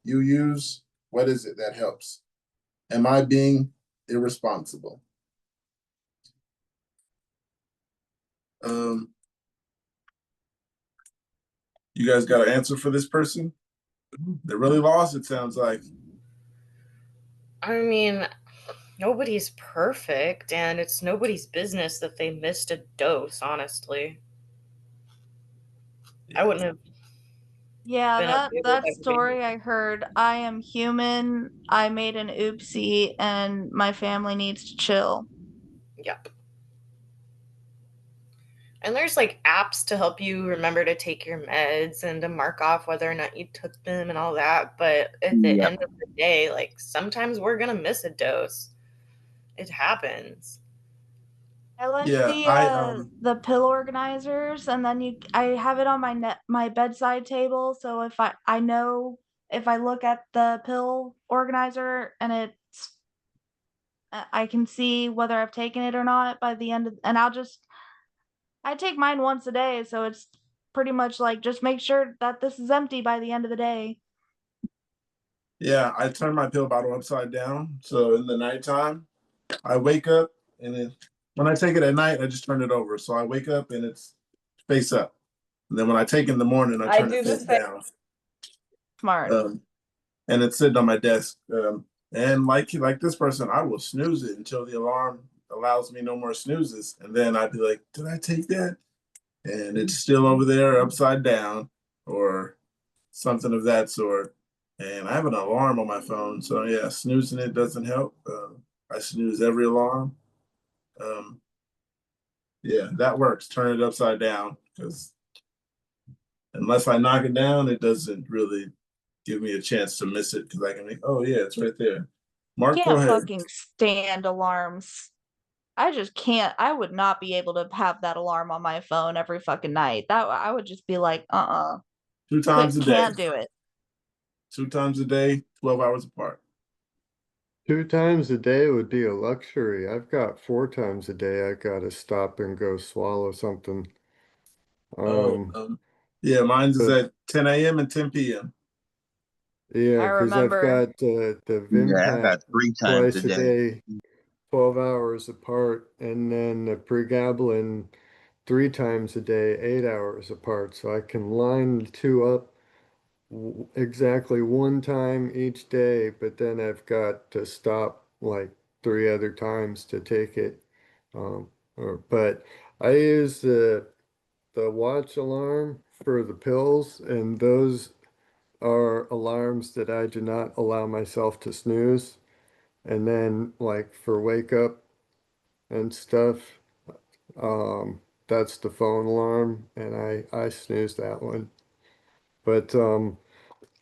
you use, what is it that helps? Am I being irresponsible? Um, you guys got an answer for this person? They're really lost, it sounds like. I mean, nobody's perfect, and it's nobody's business that they missed a dose, honestly. I wouldn't have. Yeah, been that okay with that everything. story I heard. I am human. I made an oopsie, and my family needs to chill. Yep. And there's like apps to help you remember to take your meds and to mark off whether or not you took them and all that. But at the Yep. end of the day, like sometimes we're gonna miss a dose. It happens. I like Yeah, the pill organizers, and then I have it on my bedside table, so if I know if I look at the pill organizer and it's I can see whether I've taken it or not by the end of, and I take mine once a day, so it's pretty much like just make sure that this is empty by the end of the day. yeah, I turn my pill bottle upside down. So in the nighttime, I wake up and then when I take it at night, I just turn it over. So I wake up and it's face up. And then when I take it in the morning, I I turn do it the face same. down. Smart. And it's sitting on my desk. And like this person, I will snooze it until the alarm allows me no more snoozes. And then I'd be like, did I take that? And it's still over there upside down or something of that sort. And I have an alarm on my phone. So yeah, snoozing it doesn't help. I snooze every alarm. Um, yeah, that works. Turn it upside down because unless I knock it down, it doesn't really give me a chance to miss it because I can make, oh yeah, it's right there. Mark, go Can't ahead. fucking stand alarms. I just can't. I would not be able to have that alarm on my phone every fucking night. That I would just be like, 2 times a day. Can't do it. 2 times a day, 12 hours apart. 2 times a day would be a luxury. I've got 4 times a day I gotta stop and go swallow something. Yeah, mine's is but at 10 a.m. and 10 p.m. yeah, I because I've remember. got the Yeah, I Vimpat got 3 times a twice a day. day, 12 hours apart, and then the pregabalin 3 times a day, 8 hours apart. So I can line the two up exactly one time each day, but then I've got to stop like 3 other times to take it. But I use the watch alarm for the pills, and those are alarms that I do not allow myself to snooze. And then like for wake up and stuff, that's the phone alarm, and I snooze that one. But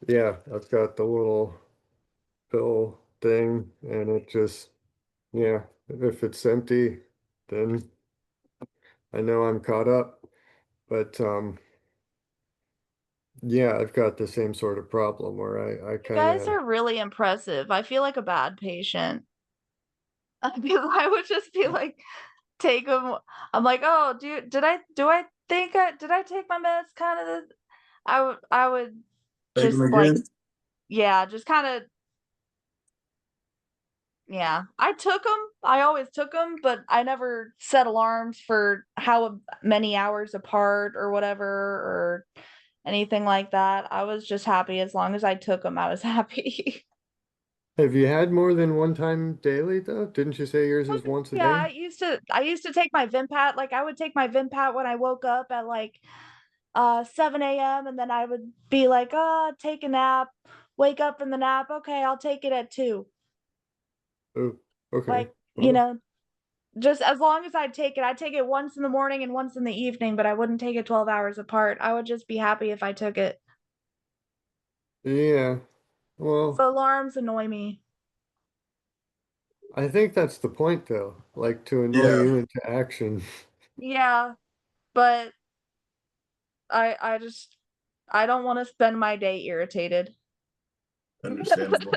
yeah, I've got the little pill thing, and it just, yeah, if it's empty, then I know I'm caught up. But yeah, I've got the same sort of problem where I You kind guys of, are really impressive. I feel like a bad patient. I would just be like, take them. I'm like, oh, did I think did I take my meds? Kind of. I would Take them just like, again. yeah, just kind of, yeah. I took them. I always took them, but I never set alarms for how many hours apart or whatever or anything like that. I was just happy as long as I took them. I was happy. have you had more than one time daily though? Didn't you say yours is once a Yeah, day? I used to take my Vimpat. Like I would take my Vimpat when I woke up at like 7 a.m. and then I would be like, take a nap, wake up from the nap. Okay, I'll take it at 2. Oh, okay. Like, Well, just as long as I'd take it once in the morning and once in the evening, but I wouldn't take it 12 hours apart. I would just be happy if I took it. yeah. Well, The alarms annoy me. I think that's the point though, like to annoy Yeah, you into action. Yeah, but I just I don't want to spend my day irritated. understandable.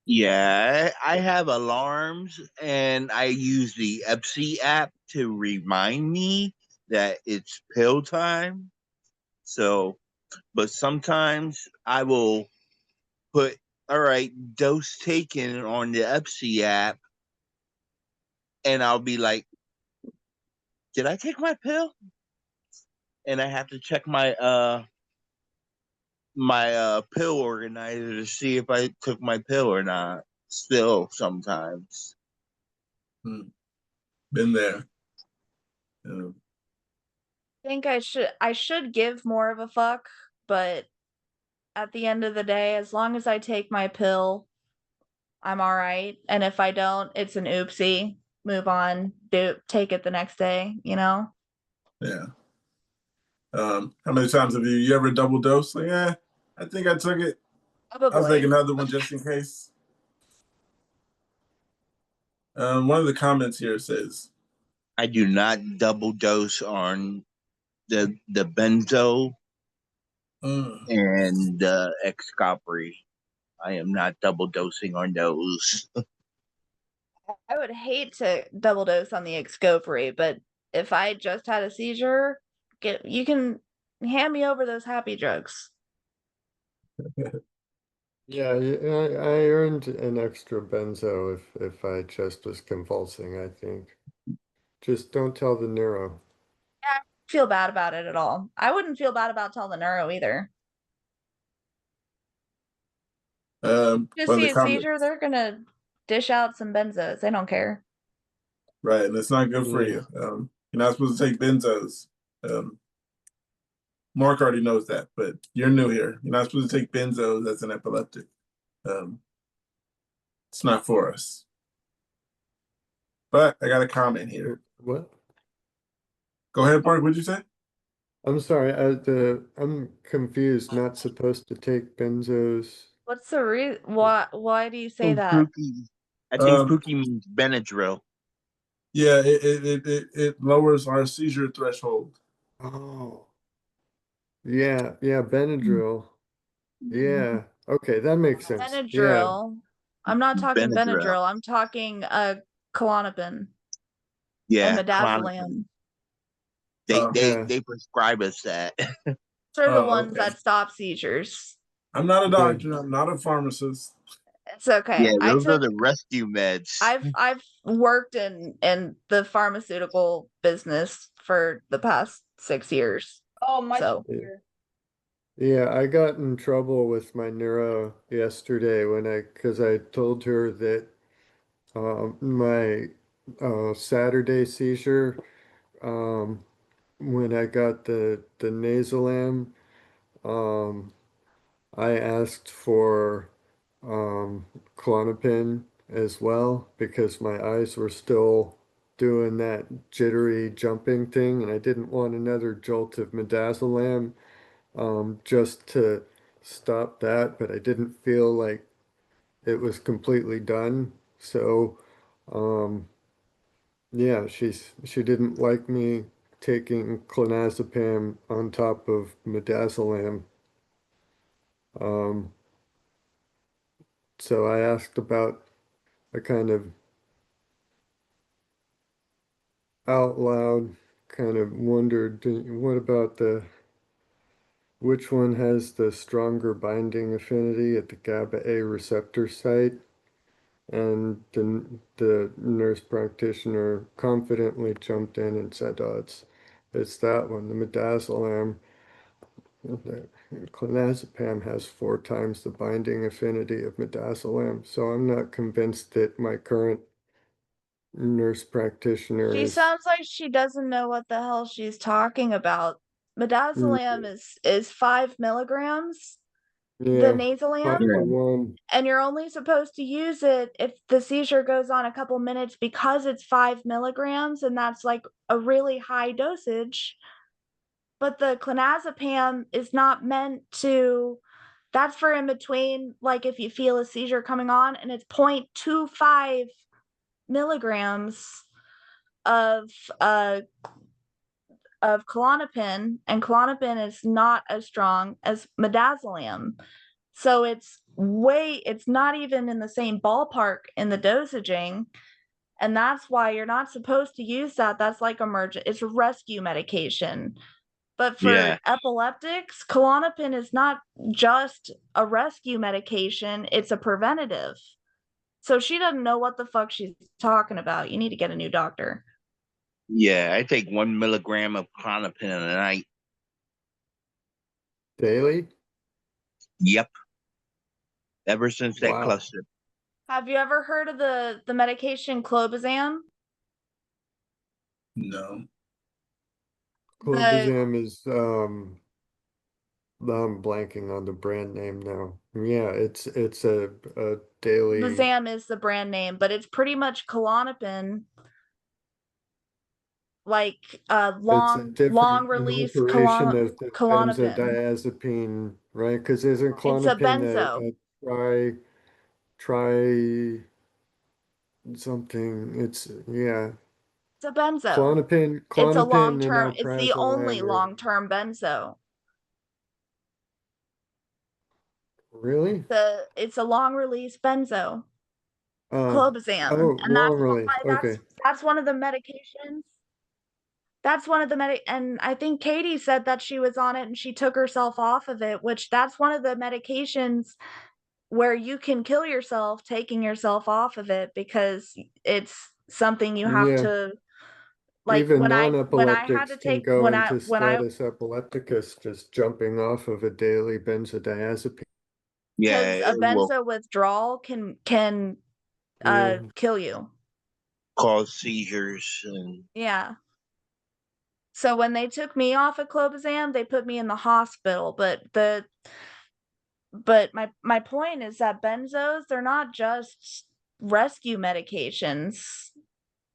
Yeah, I have alarms and I use the Epsy app to remind me that it's pill time. So, but sometimes I will put, all right, dose taken on the Epsy app, and I'll be like, did I take my pill? And I have to check my pill organizer to see if I took my pill or not. Still, sometimes. Been there. Yeah. Think I should give more of a fuck, but at the end of the day, as long as I take my pill, I'm all right. And if I don't, it's an oopsie. Move on. Take it the next day, you know? Yeah. How many times have you ever double dosed? Like, I think I took it. I'll take Probably. another one just in case. One of the comments here says, I do not double dose on the benzo and the Excopri. I am not double dosing on those. I would hate to double dose on the Excopri, but if I just had a seizure, you can hand me over those happy drugs. Yeah, I earned an extra benzo if I just was convulsing, I think. Just don't tell the neuro. Yeah, I don't feel bad about it at all. I wouldn't feel bad about telling the neuro either. one You of see the a seizure, comments, they're gonna dish out some benzos. They don't care. right? And it's not good for Yeah. you. You're not supposed to take benzos. Mark already knows that, but you're new here. You're not supposed to take benzos as an epileptic. It's not for us. But I got a comment here. What? Go ahead, Mark. What'd you say? I'm sorry, I'm confused. Not supposed to take benzos. What's the reason? Why do you say think that? I think Pookie means Benadryl. Yeah, it lowers our seizure threshold. Oh. Yeah, Benadryl. Yeah. Okay, that makes sense. Yeah. Benadryl. I'm not talking Benadryl. Benadryl. I'm talking Klonopin and Yeah, Klonopin. midazolam. Yeah. They prescribe us that. Those are the ones Okay. that stop seizures. I'm not a Yeah. doctor. I'm not a pharmacist. It's okay. Yeah, those are the rescue meds. I've worked in the pharmaceutical business for the past 6 years. Oh, my So sister. Yeah, I got in trouble with my neuro yesterday because I told her that my Saturday seizure, when I got the nasalam, um, I asked for Klonopin as well because my eyes were still doing that jittery jumping thing, and I didn't want another jolt of midazolam just to stop that, but I didn't feel like it was completely done. So, yeah, she didn't like me taking clonazepam on top of midazolam. Um, so I asked about, I kind of out loud kind of wondered, what about which one has the stronger binding affinity at the GABA A receptor site? And the nurse practitioner confidently jumped in and said, "Oh, it's that one, the midazolam. The clonazepam has 4 times the binding affinity of midazolam." So I'm not convinced that my current nurse practitioner she is. sounds like she doesn't know what the hell she's talking about. Mm, Midazolam is 5 milligrams, the Yeah, nasalam, 5 to 1. and you're only supposed to use it if the seizure goes on a couple minutes because it's 5 milligrams, and that's like a really high dosage. But the clonazepam is not meant to. That's for in between, like if you feel a seizure coming on, and it's 0.25 milligrams of uh of Klonopin, and Klonopin is not as strong as midazolam. So it's not even in the same ballpark in the dosaging. And that's why you're not supposed to use that. That's like it's a rescue medication. But Yeah. for epileptics, Klonopin is not just a rescue medication, it's a preventative. So she doesn't know what the fuck she's talking about. You need to get a new doctor. Yeah, I take 1 milligram of Klonopin a night. Daily? Yep. Ever since that Wow. cluster. Have you ever heard of the medication clobazam? No. The Clobazam is I'm blanking on the brand name now. Yeah, it's a daily. Clobazam is the brand name, but it's pretty much Klonopin, like It's a long different release operation of the Klonopin. benzodiazepine, right? Because isn't It's a Klonopin benzo. a try something? It's yeah. It's a benzo. It's a Klonopin and long-term, it's the only alprazolam are long-term benzo. really? It's a long release benzo, Uh, clobazam, oh, and that's long why release. Okay. that's one of the medications. That's one of the and I think Katie said that she was on it and she took herself off of it, which that's one of the medications where you can kill yourself taking yourself off of it because it's something you have Yeah. to like Even when I had to non-epileptics can take go into when I status epilepticus just jumping off of a daily benzodiazepine. Yeah, because a it will benzo withdrawal can Yeah. kill you. cause seizures and Yeah. So when they took me off of clobazam, they put me in the hospital, but my point is that benzos, they're not just rescue medications.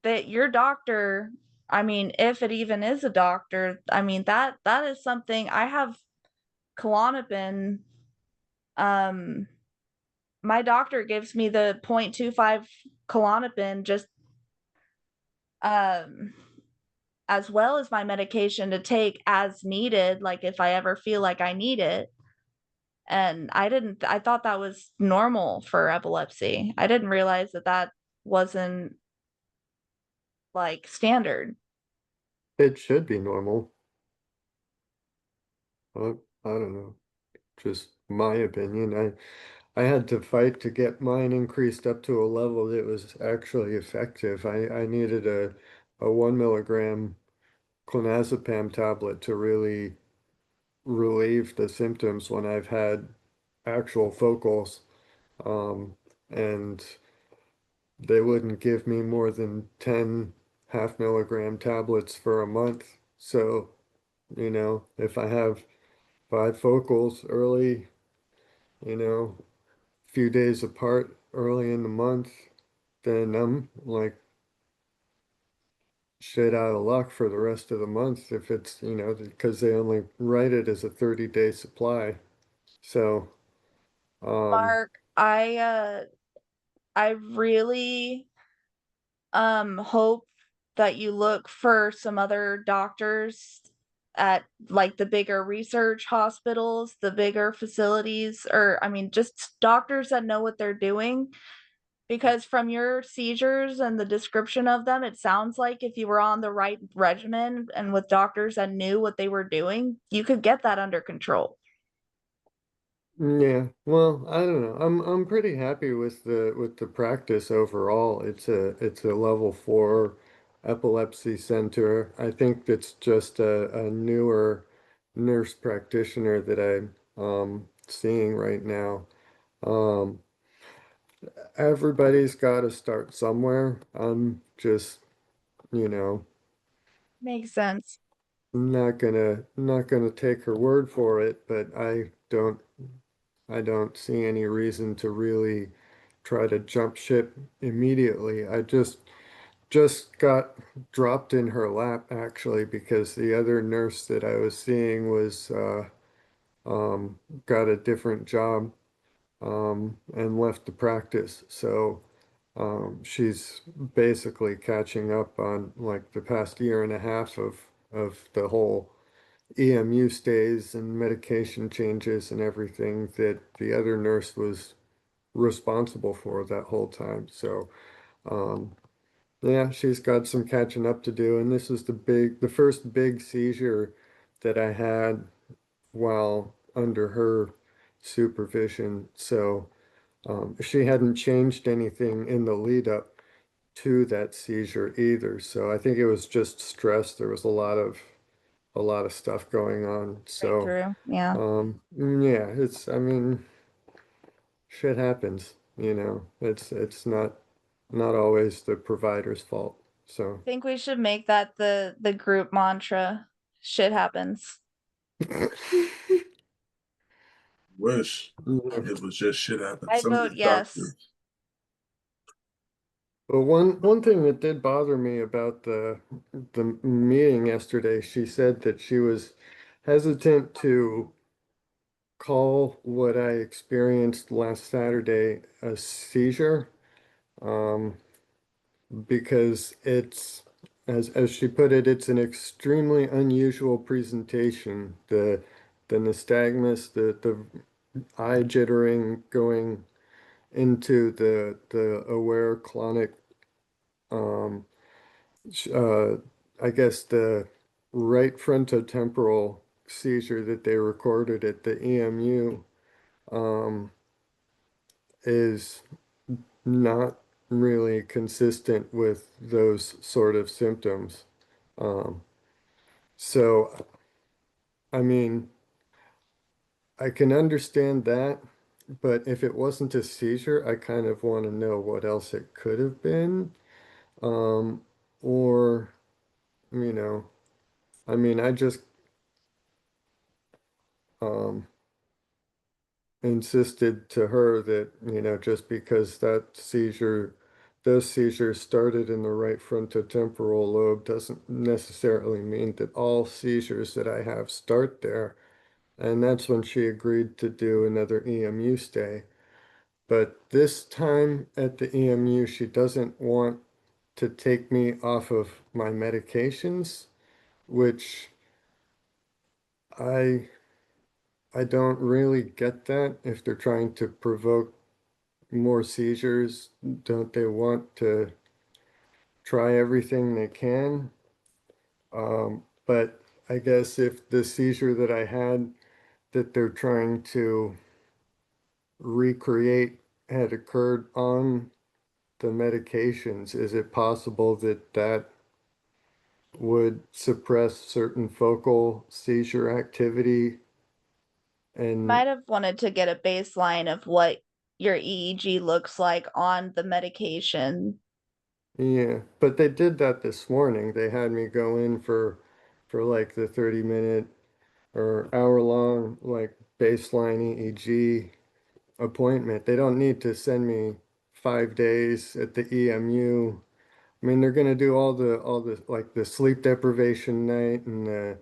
That your doctor, I mean, if it even is a doctor, I mean that is something I have Klonopin. Um, my doctor gives me the 0.25 Klonopin just um as well as my medication to take as needed, like if I ever feel like I need it. And I thought that was normal for epilepsy. I didn't realize that that wasn't like standard. It should be normal. I don't know. Just my opinion. I had to fight to get mine increased up to a level that was actually effective. I needed a 1 milligram clonazepam tablet to really relieve the symptoms when I've had actual focals. And they wouldn't give me more than 10 half-milligram tablets for a month. So, if I have 5 focals early, few days apart early in the month, then I'm like shit out of luck for the rest of the month if it's, because they only write it as a 30-day supply. So, um, Mark, I really hope that you look for some other doctors at like the bigger research hospitals, the bigger facilities, or I mean just doctors that know what they're doing. Because from your seizures and the description of them, it sounds like if you were on the right regimen and with doctors that knew what they were doing, you could get that under control. yeah, well, I don't know. I'm pretty happy with the practice overall. It's a level 4 epilepsy center. I think it's just a newer nurse practitioner that I'm seeing right now. Um, Everybody's got to start somewhere. I'm just, you know, Makes sense. not gonna take her word for it, but I don't see any reason to really try to jump ship immediately. I just got dropped in her lap actually because the other nurse that I was seeing was got a different job and left the practice. So she's basically catching up on like the past year and a half of the whole EMU stays and medication changes and everything that the other nurse was responsible for that whole time. So, um, yeah, she's got some catching up to do. And this is the first big seizure that I had while under her supervision. So, she hadn't changed anything in the lead up to that seizure either. So I think it was just stress. There was a lot of stuff going on. So, Breakthrough. Yeah. yeah, I mean, shit happens, it's not always the provider's fault. So, I think we should make that the group mantra. Shit happens. wish Yeah. it was just shit happened. I Some of vote these yes. doctors. But one thing that did bother me about the meeting yesterday, she said that she was hesitant to call what I experienced last Saturday a seizure, because it's, as she put it, it's an extremely unusual presentation. The nystagmus, the eye jittering going into the aware clonic, um, I guess the right frontotemporal seizure that they recorded at the EMU, um, is not really consistent with those sort of symptoms. Um, so, I mean, I can understand that, but if it wasn't a seizure, I kind of want to know what else it could have been. Um, or, you know, I mean, I just um, insisted to her that, just because those seizures started in the right frontotemporal lobe doesn't necessarily mean that all seizures that I have start there. And that's when she agreed to do another EMU stay. But this time at the EMU, she doesn't want to take me off of my medications, which I I don't really get that. If they're trying to provoke more seizures, don't they want to try everything they can? But I guess if the seizure that I had that they're trying to recreate had occurred on the medications, is it possible that that would suppress certain focal seizure activity? And Might have wanted to get a baseline of what your EEG looks like on the medication. yeah, but they did that this morning. They had me go in for like the 30-minute or hour-long like baseline EEG appointment. They don't need to send me 5 days at the EMU. I mean, they're gonna do all the like the sleep deprivation night and the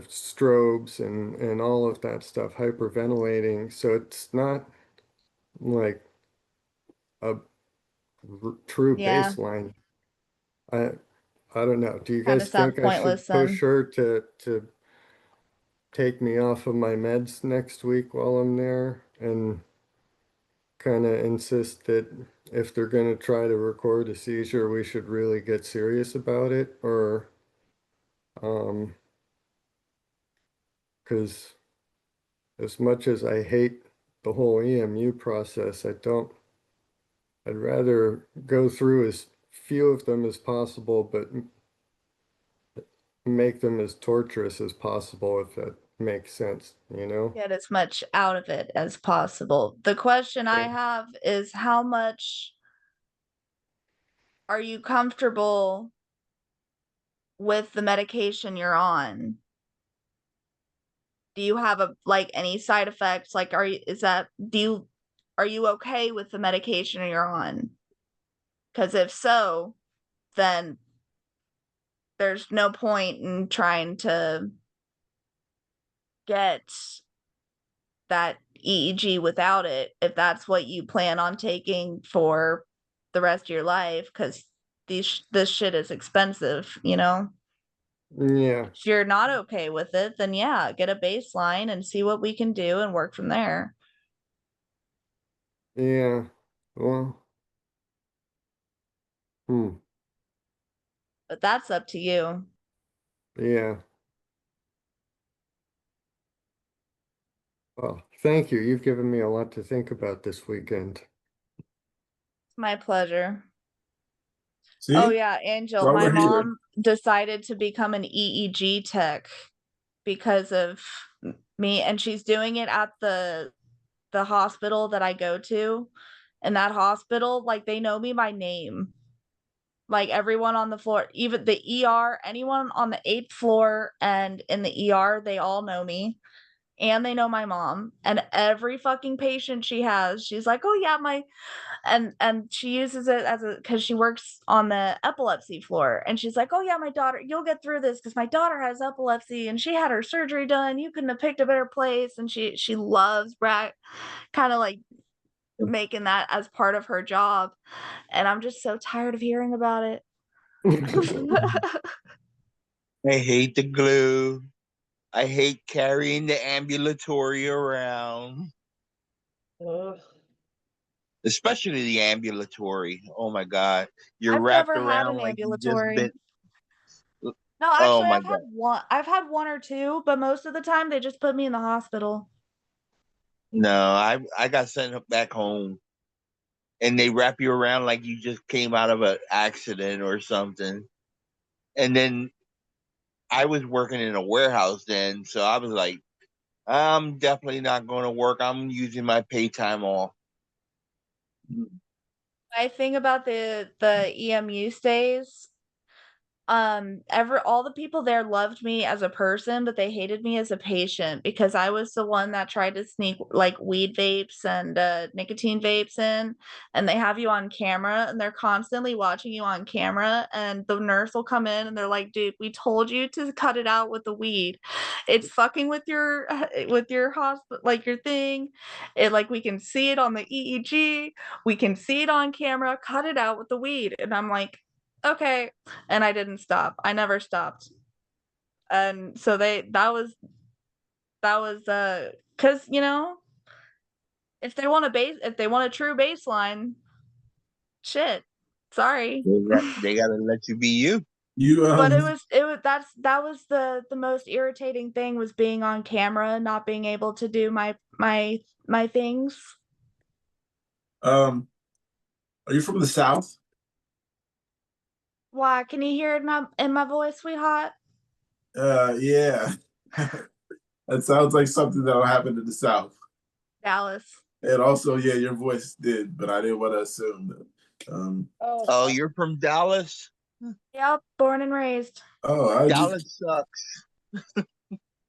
strobes and all of that stuff, hyperventilating. So it's not like a true Yeah, baseline. I I don't know. Do you kind of guys sounds think I pointless should push then. her to take me off of my meds next week while I'm there and kind of insist that if they're going to try to record a seizure, we should really get serious about it? Or, um, because as much as I hate the whole EMU process, I'd rather go through as few of them as possible, but make them as torturous as possible, if that makes sense, you know? Get as much out of it as possible. The question I have is how much are you comfortable with the medication you're on? Do you have any side effects? Like, are you okay with the medication you're on? Because if so, then there's no point in trying to get that EEG without it if that's what you plan on taking for the rest of your life. Because this shit is expensive, you know? Yeah, If you're not okay with it, then yeah, get a baseline and see what we can do and work from there. yeah. Well, hmm, But that's up to you. yeah. Well, thank you. You've given me a lot to think about this weekend. It's my pleasure. Oh See, yeah, Angel, while my we're here, mom decided to become an EEG tech because of me, and she's doing it at the hospital that I go to. And that hospital, like, they know me by name. Like, everyone on the floor, even the ER, anyone on the 8th floor and in the ER, they all know me. and they know my mom, and every fucking patient she has, she's like, "Oh yeah, my," and she uses it as a, because she works on the epilepsy floor, and she's like, "Oh yeah, my daughter, you'll get through this because my daughter has epilepsy and she had her surgery done. You couldn't have picked a better place." And she loves kind of like making that as part of her job, and I'm just so tired of hearing about it. I hate the glue. I hate carrying the ambulatory around, Ugh. especially the ambulatory. Oh my God. You're I've wrapped never had around an like you just ambulatory. been. No, Oh actually, my God. I've had one or two, but most of the time they just put me in the hospital. No, I got sent back home and they wrap you around like you just came out of an accident or something. And then I was working in a warehouse then, so I was like, I'm definitely not going to work. I'm using my pay time off. My thing about the EMU stays, all the people there loved me as a person, but they hated me as a patient because I was the one that tried to sneak like weed vapes and nicotine vapes in, and they have you on camera and they're constantly watching you on camera, and the nurse will come in and they're like, "Dude, we told you to cut it out with the weed. It's fucking with your hospital, like your thing. It, like, we can see it on the EEG, we can see it on camera. Cut it out with the weed." And I'm like, "Okay." And I didn't stop. I never stopped. And so cuz if they want a true baseline, shit. Sorry. They got to let you be you. You But that was the most irritating thing, was being on camera, not being able to do my things. are you from the South? Why? Can you hear it in my voice, sweetheart? Yeah. That sounds like something that'll happen in the South. Dallas. And also, yeah, your voice did, but I didn't want to assume that. Oh, you're from Dallas? Yep, born and raised. Oh, Dallas sucks.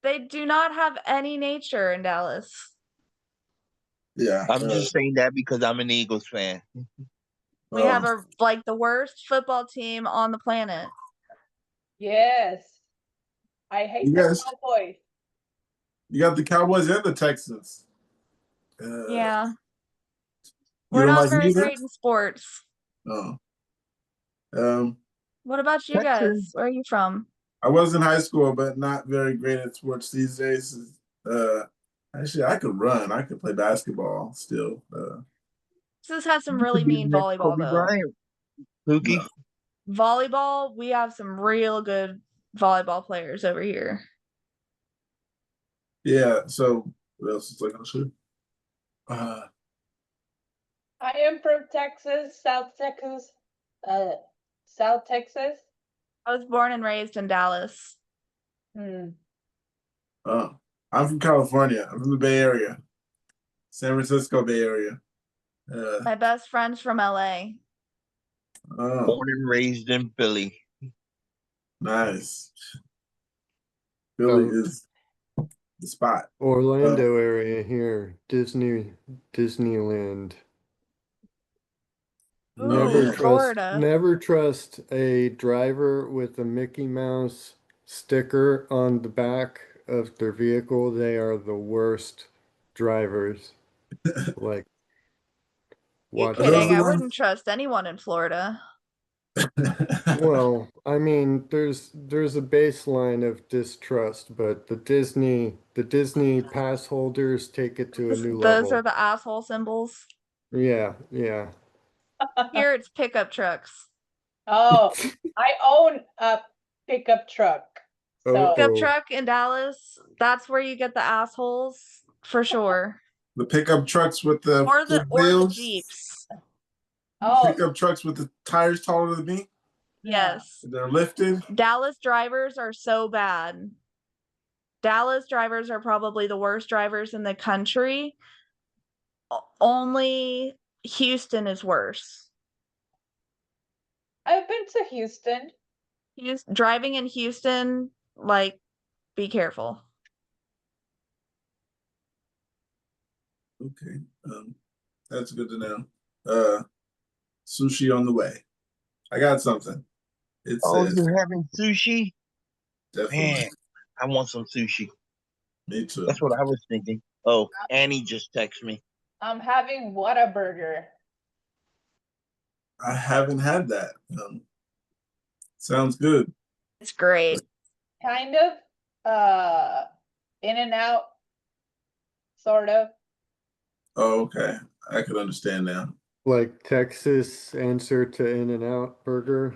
They do not have any nature in Dallas. yeah. I'm just saying that because I'm an Eagles fan. We have the worst football team on the planet. Yes. I hate You the guys- Cowboys. You got the Cowboys and the Texans. Yeah. You We're don't not like very neither? great in sports. Oh. What about you guys? Texans. Where are you from? I was in high school, but not very great at sports these days. Actually, I could run. I could play basketball still. Texas has some You really could be the mean next volleyball, Kobe though. Bryant. Pookie. No. Volleyball, we have some real good volleyball players over here. Yeah. So what else is I gonna say? I am from Texas, South Texas. South Texas. I was born and raised in Dallas. Hmm. I'm from California. I'm from the Bay Area, San Francisco Bay Area. My best friend's from LA. Oh, Born and raised in Philly. nice. Philly is the spot. Orlando area here, Disneyland. Ooh, Florida. Never trust a driver with a Mickey Mouse sticker on the back of their vehicle. They are the worst drivers. Like, You watch kidding? the I out. ones- wouldn't trust anyone in Florida. Well, I mean, there's a baseline of distrust, but the Disney pass holders take it to a new Those level. are the asshole symbols. Yeah. Here it's pickup trucks. Oh, I own a pickup truck. So Pickup Oh. truck in Dallas, that's where you get the assholes for sure. The pickup trucks with the Or the wheels. Jeeps. Pickup trucks with the tires taller than me. Yes. They're lifted. Dallas drivers are so bad. Dallas drivers are probably the worst drivers in the country. Only Houston is worse. I've been to Houston. Driving in Houston, like, be careful. Okay. That's good to know. Sushi on the way. I got something. It Oh, says you're having sushi? definitely. Man, I want some sushi. Me too. That's what I was thinking. Oh, Annie just texted me. I'm having Whataburger. I haven't had that. Sounds good. It's great. Kind of. In and out. Sort of. Oh, okay. I can understand now. Like Texas answer to In-N-Out Burger.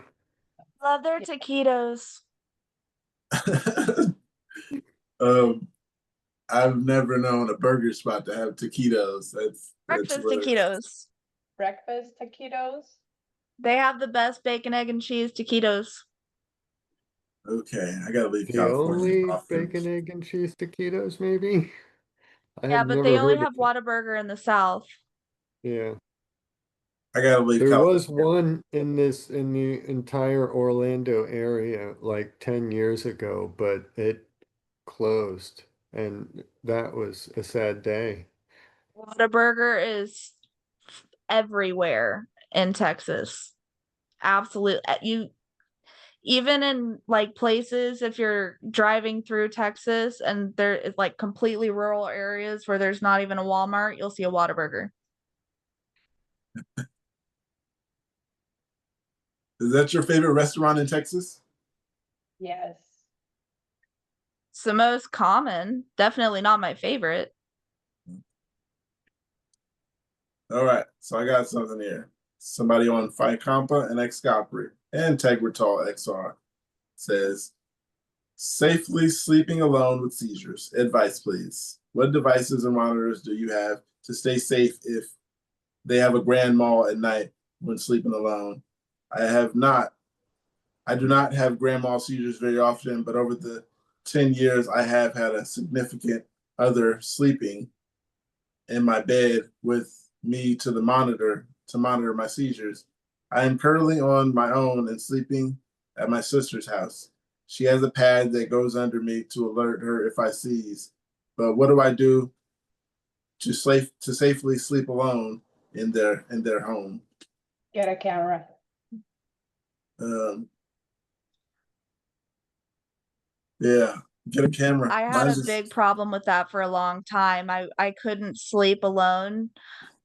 Love their taquitos. um, I've never known a burger spot to have taquitos. That's Breakfast rare. taquitos. Breakfast taquitos. They have the best bacon, egg, and cheese taquitos. Okay, I gotta leave The California only often. bacon, egg, and cheese taquitos, maybe? I Yeah, have but they never only heard of have it. Whataburger in the South. Yeah. I gotta leave There was California. one in the entire Orlando area like 10 years ago, but it closed, and that was a sad day. Whataburger is everywhere in Texas. Absolutely. You even in like places if you're driving through Texas and there is like completely rural areas where there's not even a Walmart, you'll see a Whataburger. Is that your favorite restaurant in Texas? Yes. It's the most common, definitely not my favorite. All right, so I got something here. Somebody on Ficompa and Xcopri and Tegretol XR says, safely sleeping alone with seizures. Advice, please. What devices or monitors do you have to stay safe if they have a grand mal at night when sleeping alone? I do not have grand mal seizures very often, but over the 10 years, I have had a significant other sleeping in my bed with me to monitor my seizures. I am currently on my own and sleeping at my sister's house. She has a pad that goes under me to alert her if I seize. But what do I do to safely sleep alone in their home? Get a camera. Um, yeah, get a camera. I had Mine a just big problem with that for a long time. I couldn't sleep alone.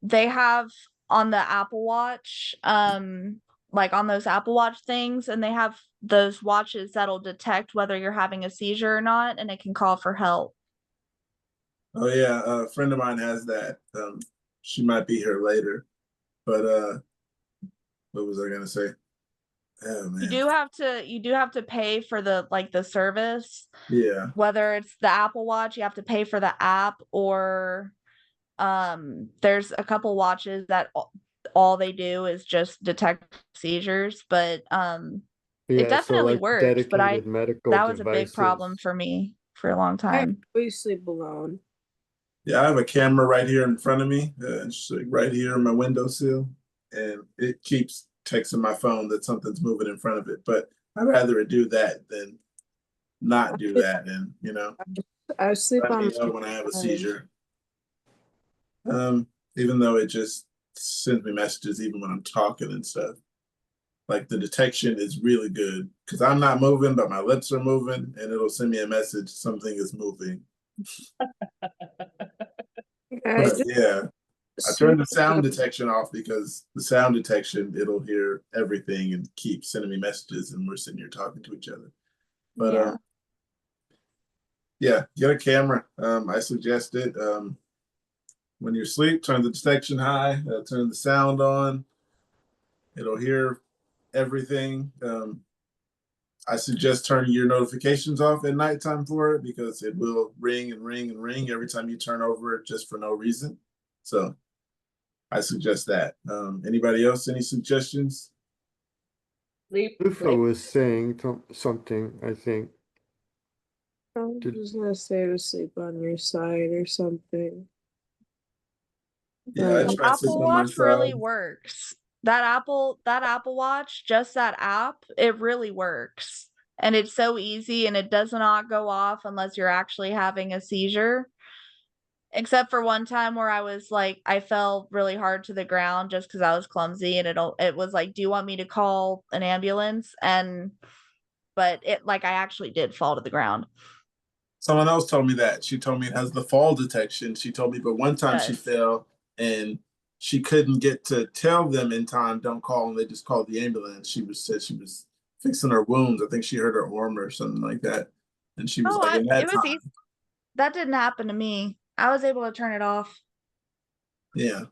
They have on the Apple Watch, like on those Apple Watch things, and they have those watches that'll detect whether you're having a seizure or not, and it can call for help. Oh yeah, a friend of mine has that. She might be here later, but what was I gonna say? Oh You man, do have to pay for the like the service. yeah. Whether it's the Apple Watch, you have to pay for the app, or there's a couple watches that all they do is just detect seizures, but it Yeah, so definitely like works, but dedicated medical that was a big problem devices. for me for a long I time. always sleep alone. Yeah, I have a camera right here in front of me, it's like right here on my windowsill, and it keeps texting my phone that something's moving in front of it. But I'd rather it do that than not do that, and I sleep let on me my know when I have a side. seizure. Even though it just sends me messages even when I'm talking and stuff. Like the detection is really good because I'm not moving, but my lips are moving, and it'll send me a message something is moving. I But just yeah, I sleep turned the sound detection off because the sound detection, it'll hear everything and keep sending me messages, and we're sitting here talking to each other. But Yeah. yeah, get a camera. I suggest it. When you're asleep, turn the detection high, turn the sound on. It'll hear everything. I suggest turning your notifications off at nighttime for it because it will ring and ring and ring every time you turn over it just for no reason. So I suggest that. Anybody else? Any suggestions? Sleep. Lufa was saying something, I think. I'm Did, just gonna stay to sleep on your side or something. Yeah, I The try sleeping Apple on my Watch really side. works. That Apple Watch, just that app, it really works. And it's so easy and it does not go off unless you're actually having a seizure. Except for one time where I was like, I fell really hard to the ground just because I was clumsy, and it was like, do you want me to call an ambulance? But it like I actually did fall to the ground. Someone else told me that. She told me it has the fall detection. She told me, but one time she Yes. fell and she couldn't get to tell them in time, don't call, and they just called the ambulance. Said she was fixing her wounds. I think she hurt her arm or something like that. And she was like, in that It was time, easy. That didn't happen to me. I was able to turn it off. yeah.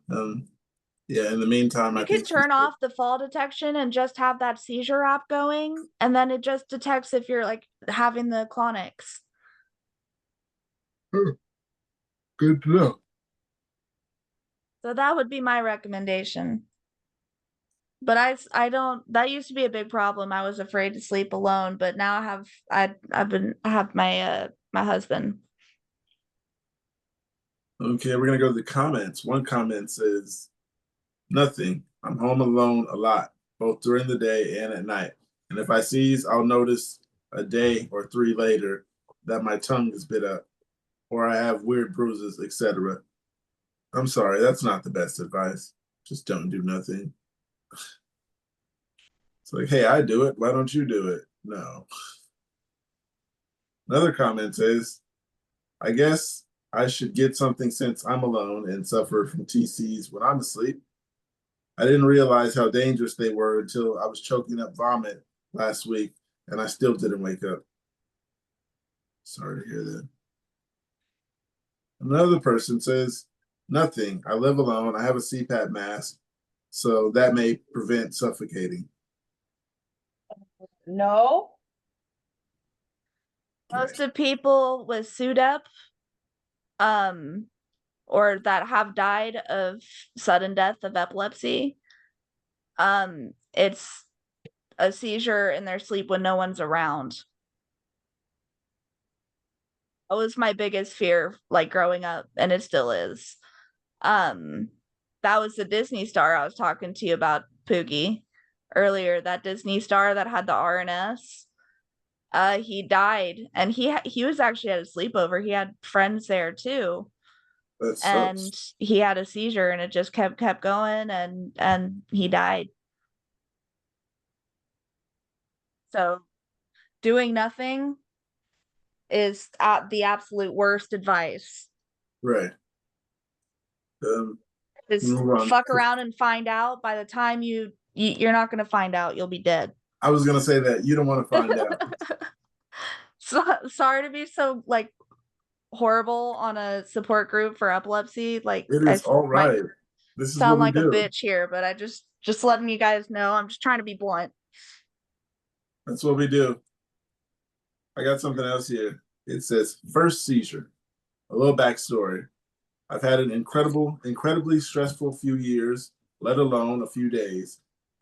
Yeah, in the meantime, I You can think turn off the fall detection and just have that seizure app going, and then it just detects if you're like having the clonics. good to know. So that would be my recommendation. But I don't, that used to be a big problem. I was afraid to sleep alone, but now I have my my husband. Okay, we're gonna go to the comments. One comment says, nothing. I'm home alone a lot, both during the day and at night. And if I seize, I'll notice a day or three later that my tongue is bit up or I have weird bruises, etc. I'm sorry, that's not the best advice. Just don't do nothing. It's like, hey, I do it. Why don't you do it? No. Another comment says, I guess I should get something since I'm alone and suffer from TCs when I'm asleep. I didn't realize how dangerous they were until I was choking up vomit last week and I still didn't wake up. Sorry to hear that. Another person says, nothing. I live alone. I have a CPAP mask, so that may prevent suffocating. No. Most of people with SUDEP, or that have died of sudden death of epilepsy, it's a seizure in their sleep when no one's around. That was my biggest fear, like growing up, and it still is. That was the Disney star I was talking to you about, Poogie, earlier. That Disney star that had the RNS. He died, and he was actually at a sleepover. He had friends there too, That and sucks. he had a seizure, and it just kept going, and he died. So, doing nothing is the absolute worst advice. Right. Just Move on. fuck around and find out. By the time you're not going to find out, you'll be dead. I was gonna say that you don't want to find out. So sorry to be so like horrible on a support group for epilepsy. Like It is all might right. This is what sound we like a do. bitch here, but I just letting you guys know. I'm just trying to be blunt. That's what we do. I got something else here. It says first seizure. A little backstory. I've had an incredibly stressful few years, let alone a few days.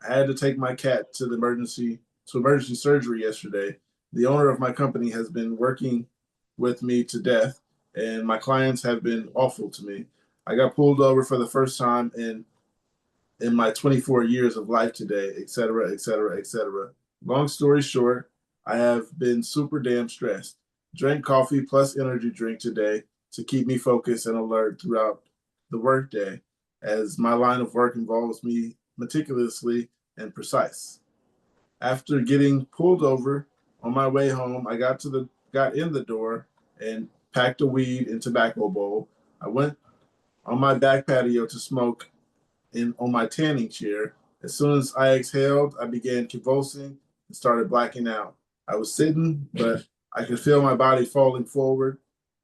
I had to take my cat to emergency surgery yesterday. The owner of my company has been working with me to death, and my clients have been awful to me. I got pulled over for the first time in my 24 years of life today, et cetera, et cetera, et cetera. Long story short, I have been super damn stressed. Drank coffee plus energy drink today to keep me focused and alert throughout the workday, as my line of work involves me meticulously and precise. After getting pulled over on my way home, I got in the door and packed a weed and tobacco bowl. I went on my back patio to smoke on my tanning chair. As soon as I exhaled, I began convulsing and started blacking out. I was sitting, but I could feel my body falling forward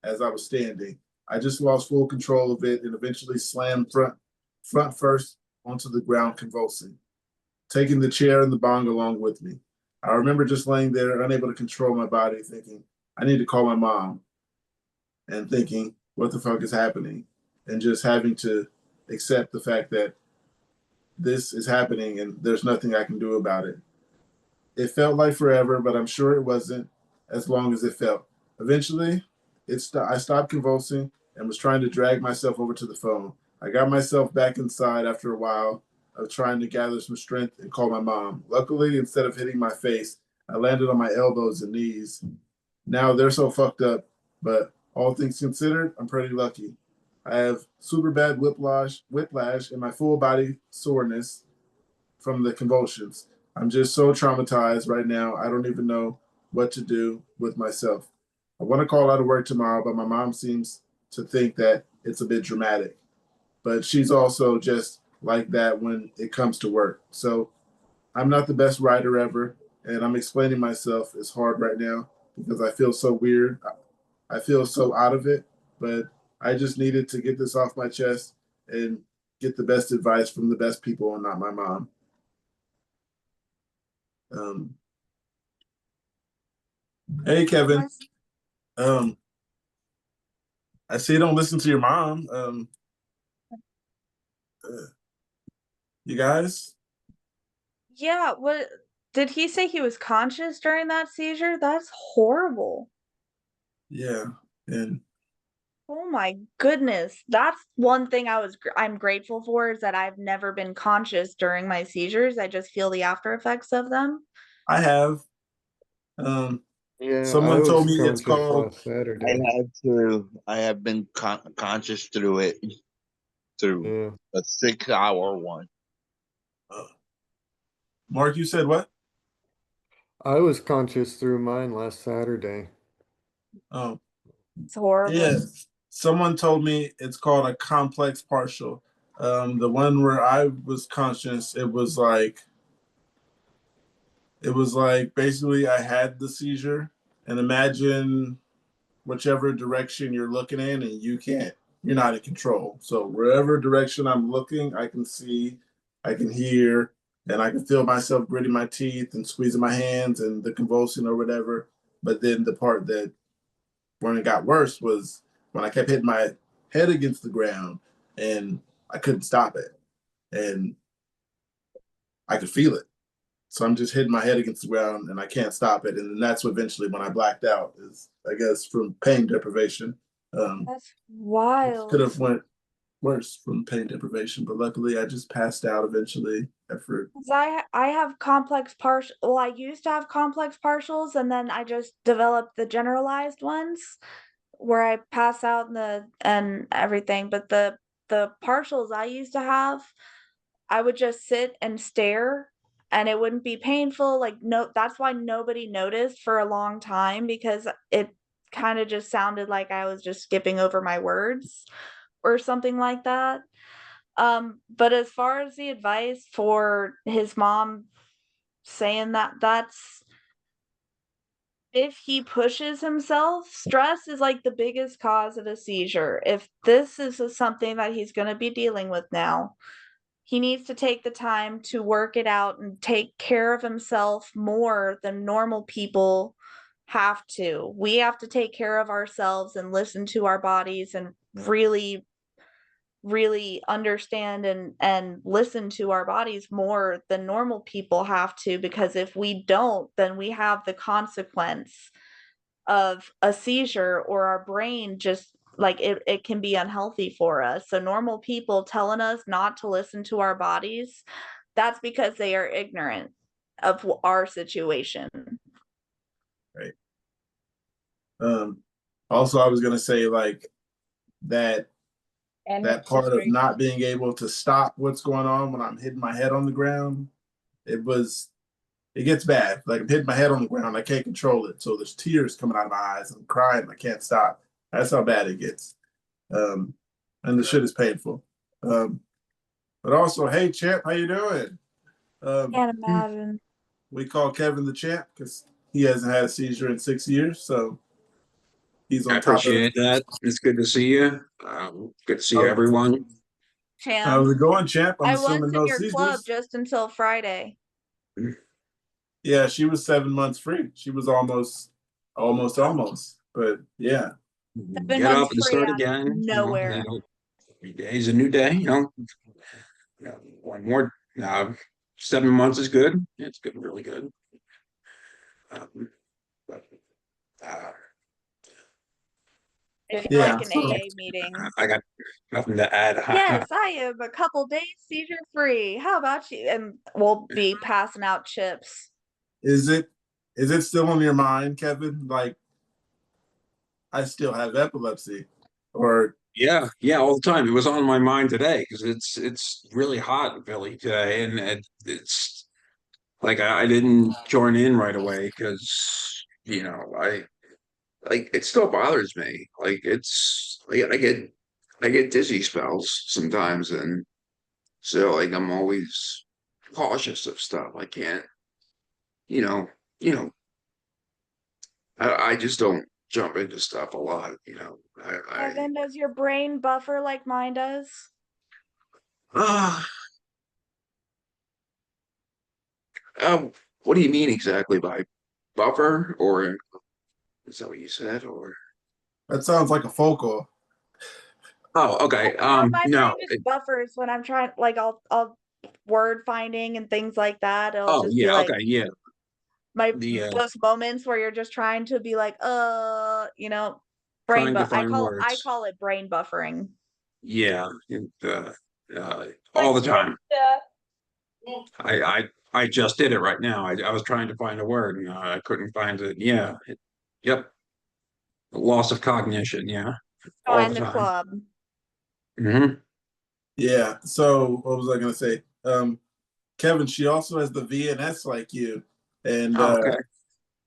as I was standing. I just lost full control of it and eventually slammed front first onto the ground, convulsing, taking the chair and the bong along with me. I remember just laying there, unable to control my body, thinking, I need to call my mom, and thinking, what the fuck is happening? And just having to accept the fact that this is happening and there's nothing I can do about it. It felt like forever, but I'm sure it wasn't as long as it felt. Eventually, I stopped convulsing and was trying to drag myself over to the phone. I got myself back inside after a while of trying to gather some strength and call my mom. Luckily, instead of hitting my face, I landed on my elbows and knees. Now they're so fucked up, but all things considered, I'm pretty lucky. I have super bad whiplash, and my full body soreness from the convulsions. I'm just so traumatized right now. I don't even know what to do with myself. I want to call out of work tomorrow, but my mom seems to think that it's a bit dramatic. But she's also just like that when it comes to work. So I'm not the best writer ever, and I'm explaining myself is hard right now because I feel so weird. I feel so out of it, but I just needed to get this off my chest and get the best advice from the best people and not my mom. Um, hey, Kevin. I see you don't listen to your mom. You guys? Yeah, what did he say he was conscious during that seizure? That's horrible. Yeah. And Oh my goodness. That's one thing I'm grateful for is that I've never been conscious during my seizures. I just feel the after effects of them. I have. Yeah, I Someone told was me it's conscious called. last Saturday. I have been conscious through it, through Yeah. a 6-hour one. Mark, you said what? I was conscious through mine last Saturday. Oh, It's horrible. yeah. Someone told me it's called a complex partial. The one where I was conscious, it was like basically I had the seizure, and imagine whichever direction you're looking in, and you're not in control. So wherever direction I'm looking, I can see, I can hear, and I can feel myself gritting my teeth and squeezing my hands and the convulsion or whatever. But then the part that when it got worse was when I kept hitting my head against the ground and I couldn't stop it. And I could feel it. So I'm just hitting my head against the ground and I can't stop it. And then that's eventually when I blacked out is I guess from pain deprivation. That's Could wild. have went worse from pain deprivation, but luckily I just passed out eventually after. 'Cause I have complex partial well, I used to have complex partials and then I just developed the generalized ones where I pass out and everything, but the partials I used to have, I would just sit and stare and it wouldn't be painful, like, no that's why nobody noticed for a long time because it kinda just sounded like I was just skipping over my words or something like that. But as far as the advice for his mom saying that that's if he pushes himself, stress is like the biggest cause of a seizure. If this is something that he's going to be dealing with now, he needs to take the time to work it out and take care of himself more than normal people have to. We have to take care of ourselves and listen to our bodies and really understand and listen to our bodies more than normal people have to because if we don't then we have the consequence of a seizure or our brain just like it can be unhealthy for us. So normal people telling us not to listen to our bodies, that's because they are ignorant of our situation. Right. Also, I was gonna say like that And that part of not being able to stop what's going on when I'm hitting my head on the ground, it gets bad. Like I'm hitting my head on the ground, I can't control it. So there's tears coming out of my eyes. I'm crying, I can't stop. That's how bad it gets. And the shit is painful. But also, hey champ, how you doing? Can't imagine. We call Kevin the champ because he hasn't had a seizure in 6 years, so he's I on top of it. appreciate that. It's good to see you. Good to see Oh, everyone. Champ, how's it going, champ? I'm I was assuming in no your club seizures. just until Friday. Yeah, she was 7 months free. She was almost. But yeah. 7 Get months up and free start out of again. nowhere. Every day is a new day. One more. 7 months is good. It's good, really good. But If you Yeah. like an So AA meeting. I got nothing to add. Yes, I am a couple days seizure free. How about you? And we'll be passing out chips. is it still on your mind, Kevin? Like I still have epilepsy, or Yeah, all the time. It was on my mind today because it's really hot in Philly today, and it's like I didn't join in right away because I like it still bothers me. Like it's like I get dizzy spells sometimes, and so like I'm always cautious of stuff. I can't, you know, you know, I just don't jump into stuff a lot. Evan, does your brain buffer like mine does? Uh, what do you mean exactly by buffer, or is that what you said, or? That sounds like a focal. Oh, okay. My No. brain just buffers when I'm trying, like I'll word finding and things like that. It'll Oh, just be yeah. like Okay. Yeah. my The those moments where you're just trying to be like, trying to I find call words. it brain buffering. Yeah. All the time. Yeah. I just did it right now. I was trying to find a word and I couldn't find it. Yeah. Yep. Loss of cognition. Yeah. All Join the the time. club. Hmm. Yeah. So what was I gonna say? Kevin, she also has the VNS like you, and Oh, okay.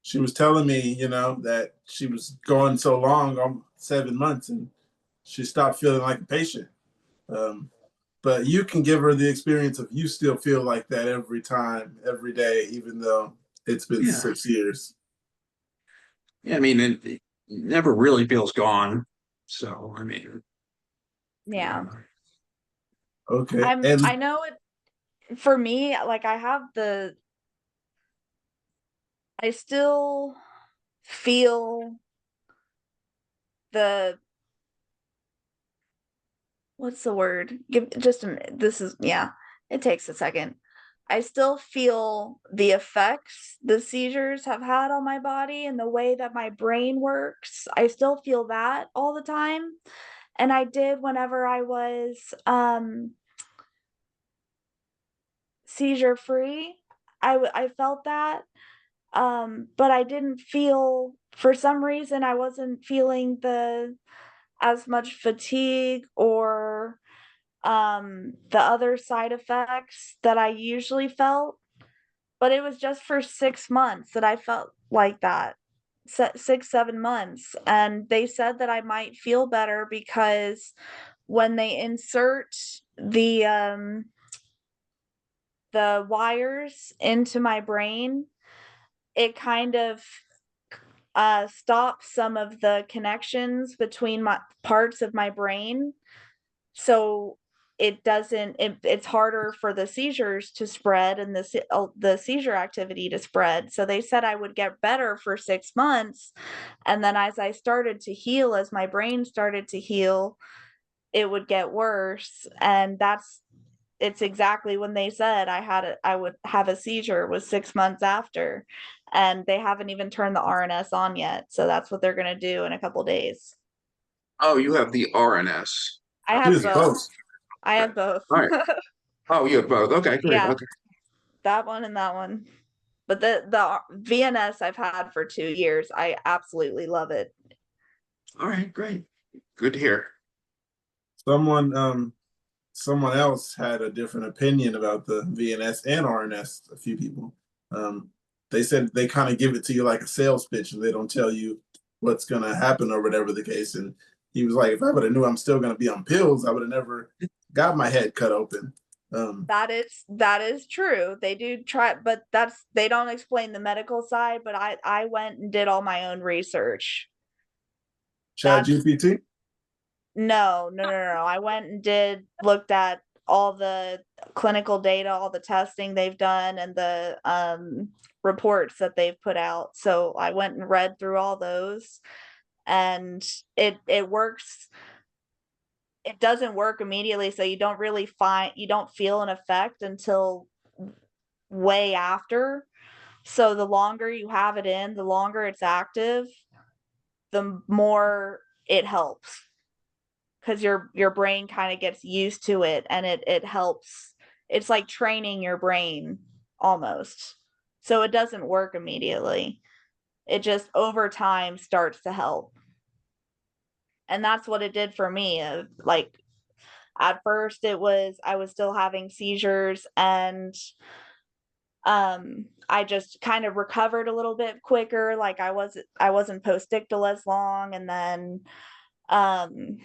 she was telling me, that she was going so long, 7 months, and she stopped feeling like a patient. Um, but you can give her the experience of you still feel like that every time, every day, even though it's been Yeah. 6 years. Yeah. I mean, it never really feels gone. So, I mean, Yeah. Okay. And I know it for me, like I still feel the what's the word? Give just a minute. This is yeah, it takes a second. I still feel the effects the seizures have had on my body and the way that my brain works. I still feel that all the time. And I did whenever I was seizure free. I felt that. But I didn't feel for some reason I wasn't feeling the as much fatigue or the other side effects that I usually felt, but it was just for 6 months that I felt like that. 6, 7 months, and they said that I might feel better because when they insert the wires into my brain, it kind of stops some of the connections between my parts of my brain. So it's harder for the seizures to spread and the seizure activity to spread. So they said I would get better for 6 months, and then as I started to heal, as my brain started to heal, it would get worse, and it's exactly when they said I would have a seizure was 6 months after, and they haven't even turned the RNS on yet, so that's what they're gonna do in a couple days. Oh, you have the RNS. I she have was both. close. I Okay. have both. All right. Oh, you have both. Okay, great. Yeah, Okay. that one and that one. But the VNS I've had for 2 years. I absolutely love it. All right, great. Good to hear. Someone else had a different opinion about the VNS and RNS. A few people, they said they kind of give it to you like a sales pitch, and they don't tell you what's gonna happen or whatever the case. And he was like, if I would have knew I'm still gonna be on pills, I would have never got my head cut open. That is true. They do try, but they don't explain the medical side, but I went and did all my own research. Chat That's GPT. no. I went and looked at all the clinical data, all the testing they've done, and the reports that they've put out. So I went and read through all those, and it works. It doesn't work immediately, so you don't feel an effect until way after. So the longer you have it in, the longer it's active, the more it helps because your brain kind of gets used to it, and it helps. It's like training your brain almost. So it doesn't work immediately. It just over time starts to help. And that's what it did for me. Like at first I was still having seizures, and I just kind of recovered a little bit quicker. Like I wasn't post-ictal as long, and then um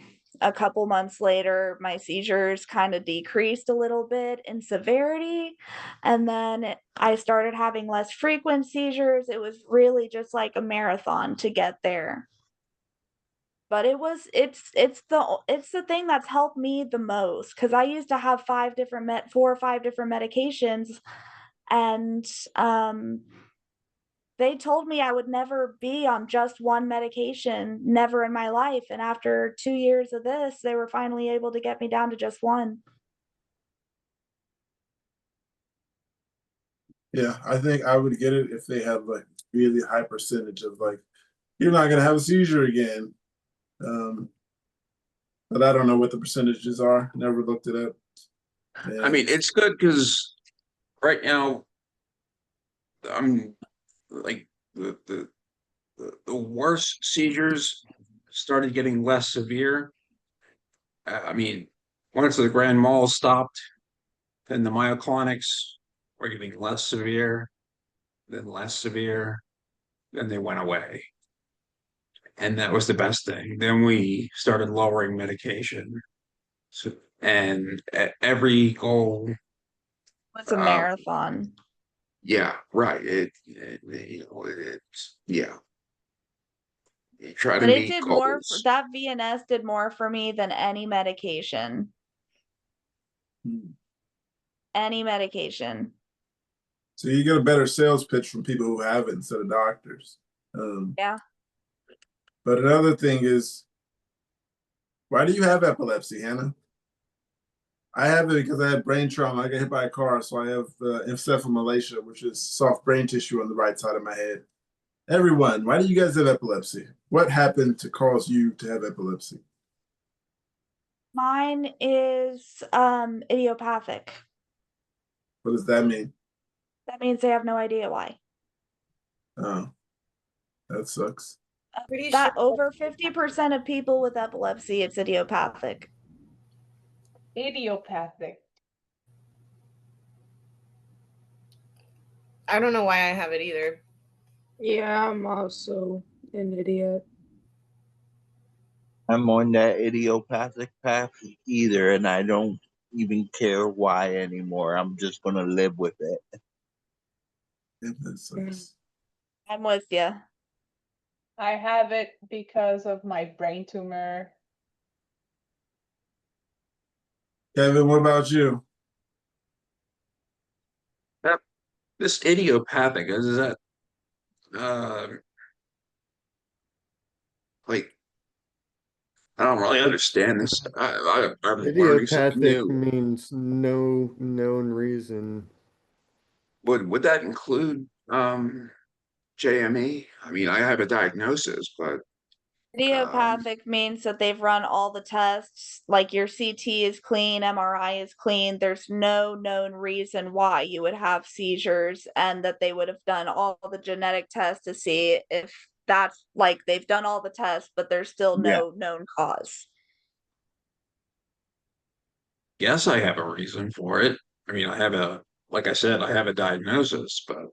a couple months later my seizures kind of decreased a little bit in severity, and then I started having less frequent seizures. It was really just like a marathon to get there. But it's the thing that's helped me the most, because I used to have 4 or 5 different medications, and they told me I would never be on just one medication, never in my life, and after 2 years of this, they were finally able to get me down to just one. Yeah, I think I would get it if they had like really high percentage of like, you're not gonna have a seizure again. But I don't know what the percentages are. Never looked it up. I mean, it's good because right now I'm like the worst seizures started getting less severe. I mean, once the grand mal stopped, then the myoclonics were getting less severe, then less severe, then they went away. And that was the best thing. Then we started lowering medication. So, and at every goal, It's a marathon. yeah, right. It's yeah. You try to But it meet did more goals. that VNS did more for me than any medication. Any medication. So you get a better sales pitch from people who have it instead of doctors. Yeah. But another thing is, why do you have epilepsy, Hannah? I have it because I had brain trauma. I got hit by a car, so I have encephalomalacia, which is soft brain tissue on the right side of my head. Everyone, why do you guys have epilepsy? What happened to cause you to have epilepsy? Mine is idiopathic. What does that mean? That means they have no idea why. Oh, that sucks. Pretty That sure over 50% of people with epilepsy, it's idiopathic. Idiopathic. I don't know why I have it either. Yeah, I'm also an idiot. I'm on that idiopathic path either, and I don't even care why anymore. I'm just gonna live with it. Yeah, that sucks. I'm with you. I have it because of my brain tumor. Kevin, what about you? This idiopathic is that like I don't really understand this. I'm learning something Idiopathic new. means no known reason. Would that include JME? I mean, I have a diagnosis, but Idiopathic means that they've run all the tests, like your CT is clean, MRI is clean. There's no known reason why you would have seizures, and that they would have done all the genetic tests to see if that's like they've done all the tests, but there's still Yeah. no known cause. yes, I have a reason for it. I mean, like I said, I have a diagnosis, but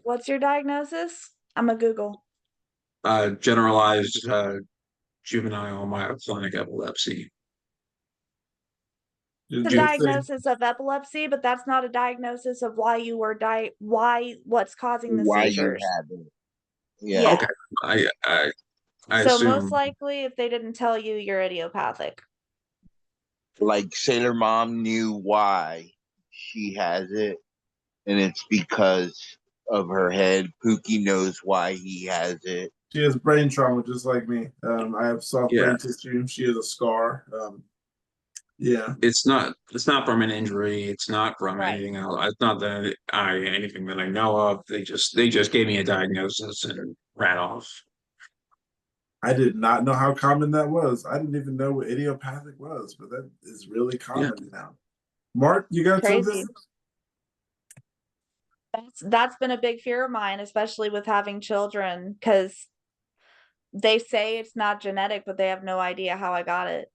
What's your diagnosis? I'm a Google. generalized juvenile myoclonic epilepsy. It's a diagnosis of epilepsy, but that's not a diagnosis of why you were what's causing the Why you seizures. have it? Yeah. Yeah. Okay. I So assume most likely, if they didn't tell you, you're idiopathic. Like Sailor Mom knew why she has it, and it's because of her head. Pookie knows why he has it. She has brain trauma just like me. I have soft Yeah. brain tissue. She has a scar. Yeah. it's not from an injury. It's not from Right. anything else. It's not that anything that I know of. They just gave me a diagnosis and ran off. I did not know how common that was. I didn't even know what idiopathic was, but that is really common now. Mark, you got Crazy. something? That's been a big fear of mine, especially with having children, because they say it's not genetic, but they have no idea how I got it.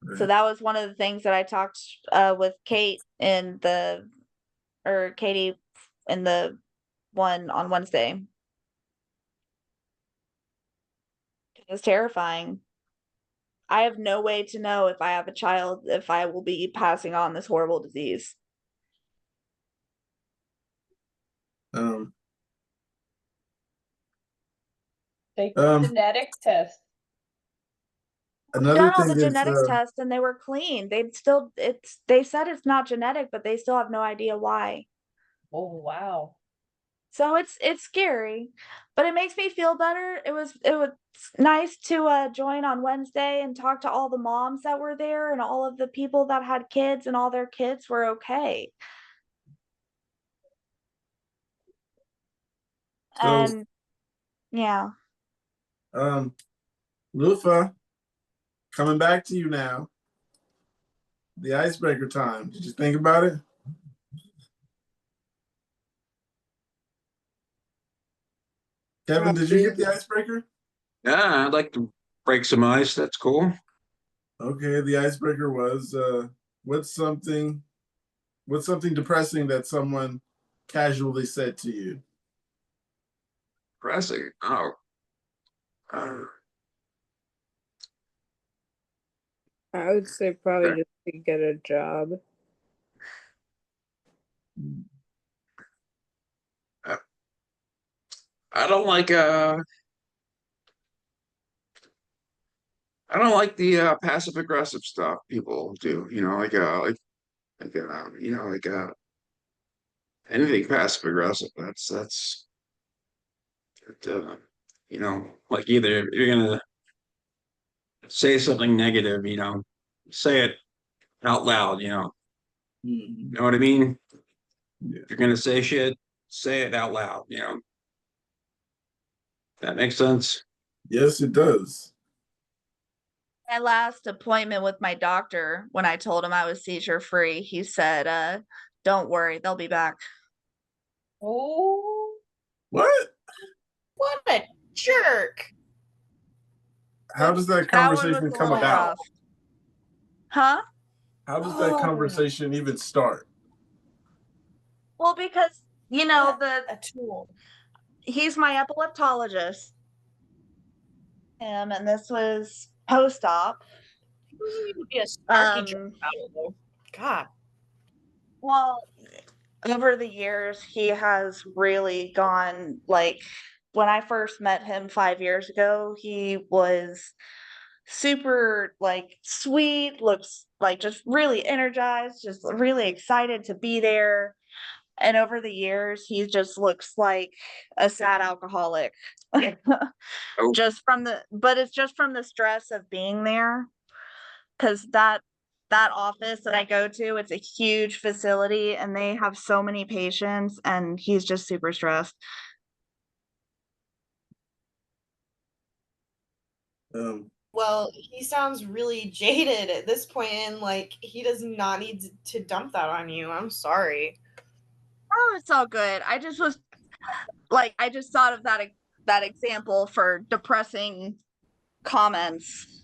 So Right. that was one of the things that I talked with Katie in the one on Wednesday. It's terrifying. I have no way to know if I have a child, if I will be passing on this horrible disease. Take Um, the genetic test. I've another done all thing the is, genetics tests and they were clean. They said it's not genetic, but they still have no idea why. Oh wow. So it's scary, but it makes me feel better. It was nice to join on Wednesday and talk to all the moms that were there and all of the people that had kids and all their kids were okay. so And yeah. Lufa, coming back to you now. The icebreaker time. Did you think about it? Kevin, did you get the icebreaker? Yeah, I'd like to break some ice. That's cool. Okay, the icebreaker was what's something depressing that someone casually said to you? Pressing. Oh. I would say probably just to get a job. I don't like the passive aggressive stuff people do, anything passive aggressive. That's like either you're gonna say something negative, say it out loud, Mhm. know what I mean? Yeah. If you're gonna say shit, say it out loud, That makes sense. Yes, it does. My last appointment with my doctor, when I told him I was seizure free, he said, don't worry, they'll be back. Oh, What? What a jerk. How does that That one was conversation a come little about? rough. Huh? How does that conversation even start? Well, because A tool. he's my epileptologist. And this was post-op. He doesn't need to be a snarky jerk about it, though. God. Well, over the years, he has really gone like when I first met him 5 years ago, he was super like sweet, looks like just really energized, just really excited to be there. And over the years, he just looks like a sad alcoholic. Oh. But it's just from the stress of being there. Cause that office that I go to, it's a huge facility and they have so many patients and he's just super stressed. Well, he sounds really jaded at this point, and like he does not need to dump that on you. I'm sorry. Oh, it's all good. I just was like, I just thought of that example for depressing comments.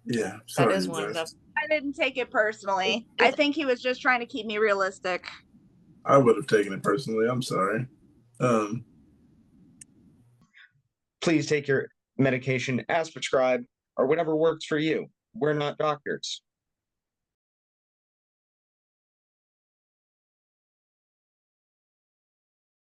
Yeah, That sorry, is you one. guys. That's I didn't take it personally. I think he was just trying to keep me realistic. I would have taken it personally. I'm sorry. Please take your medication as prescribed or whatever works for you. We're not doctors.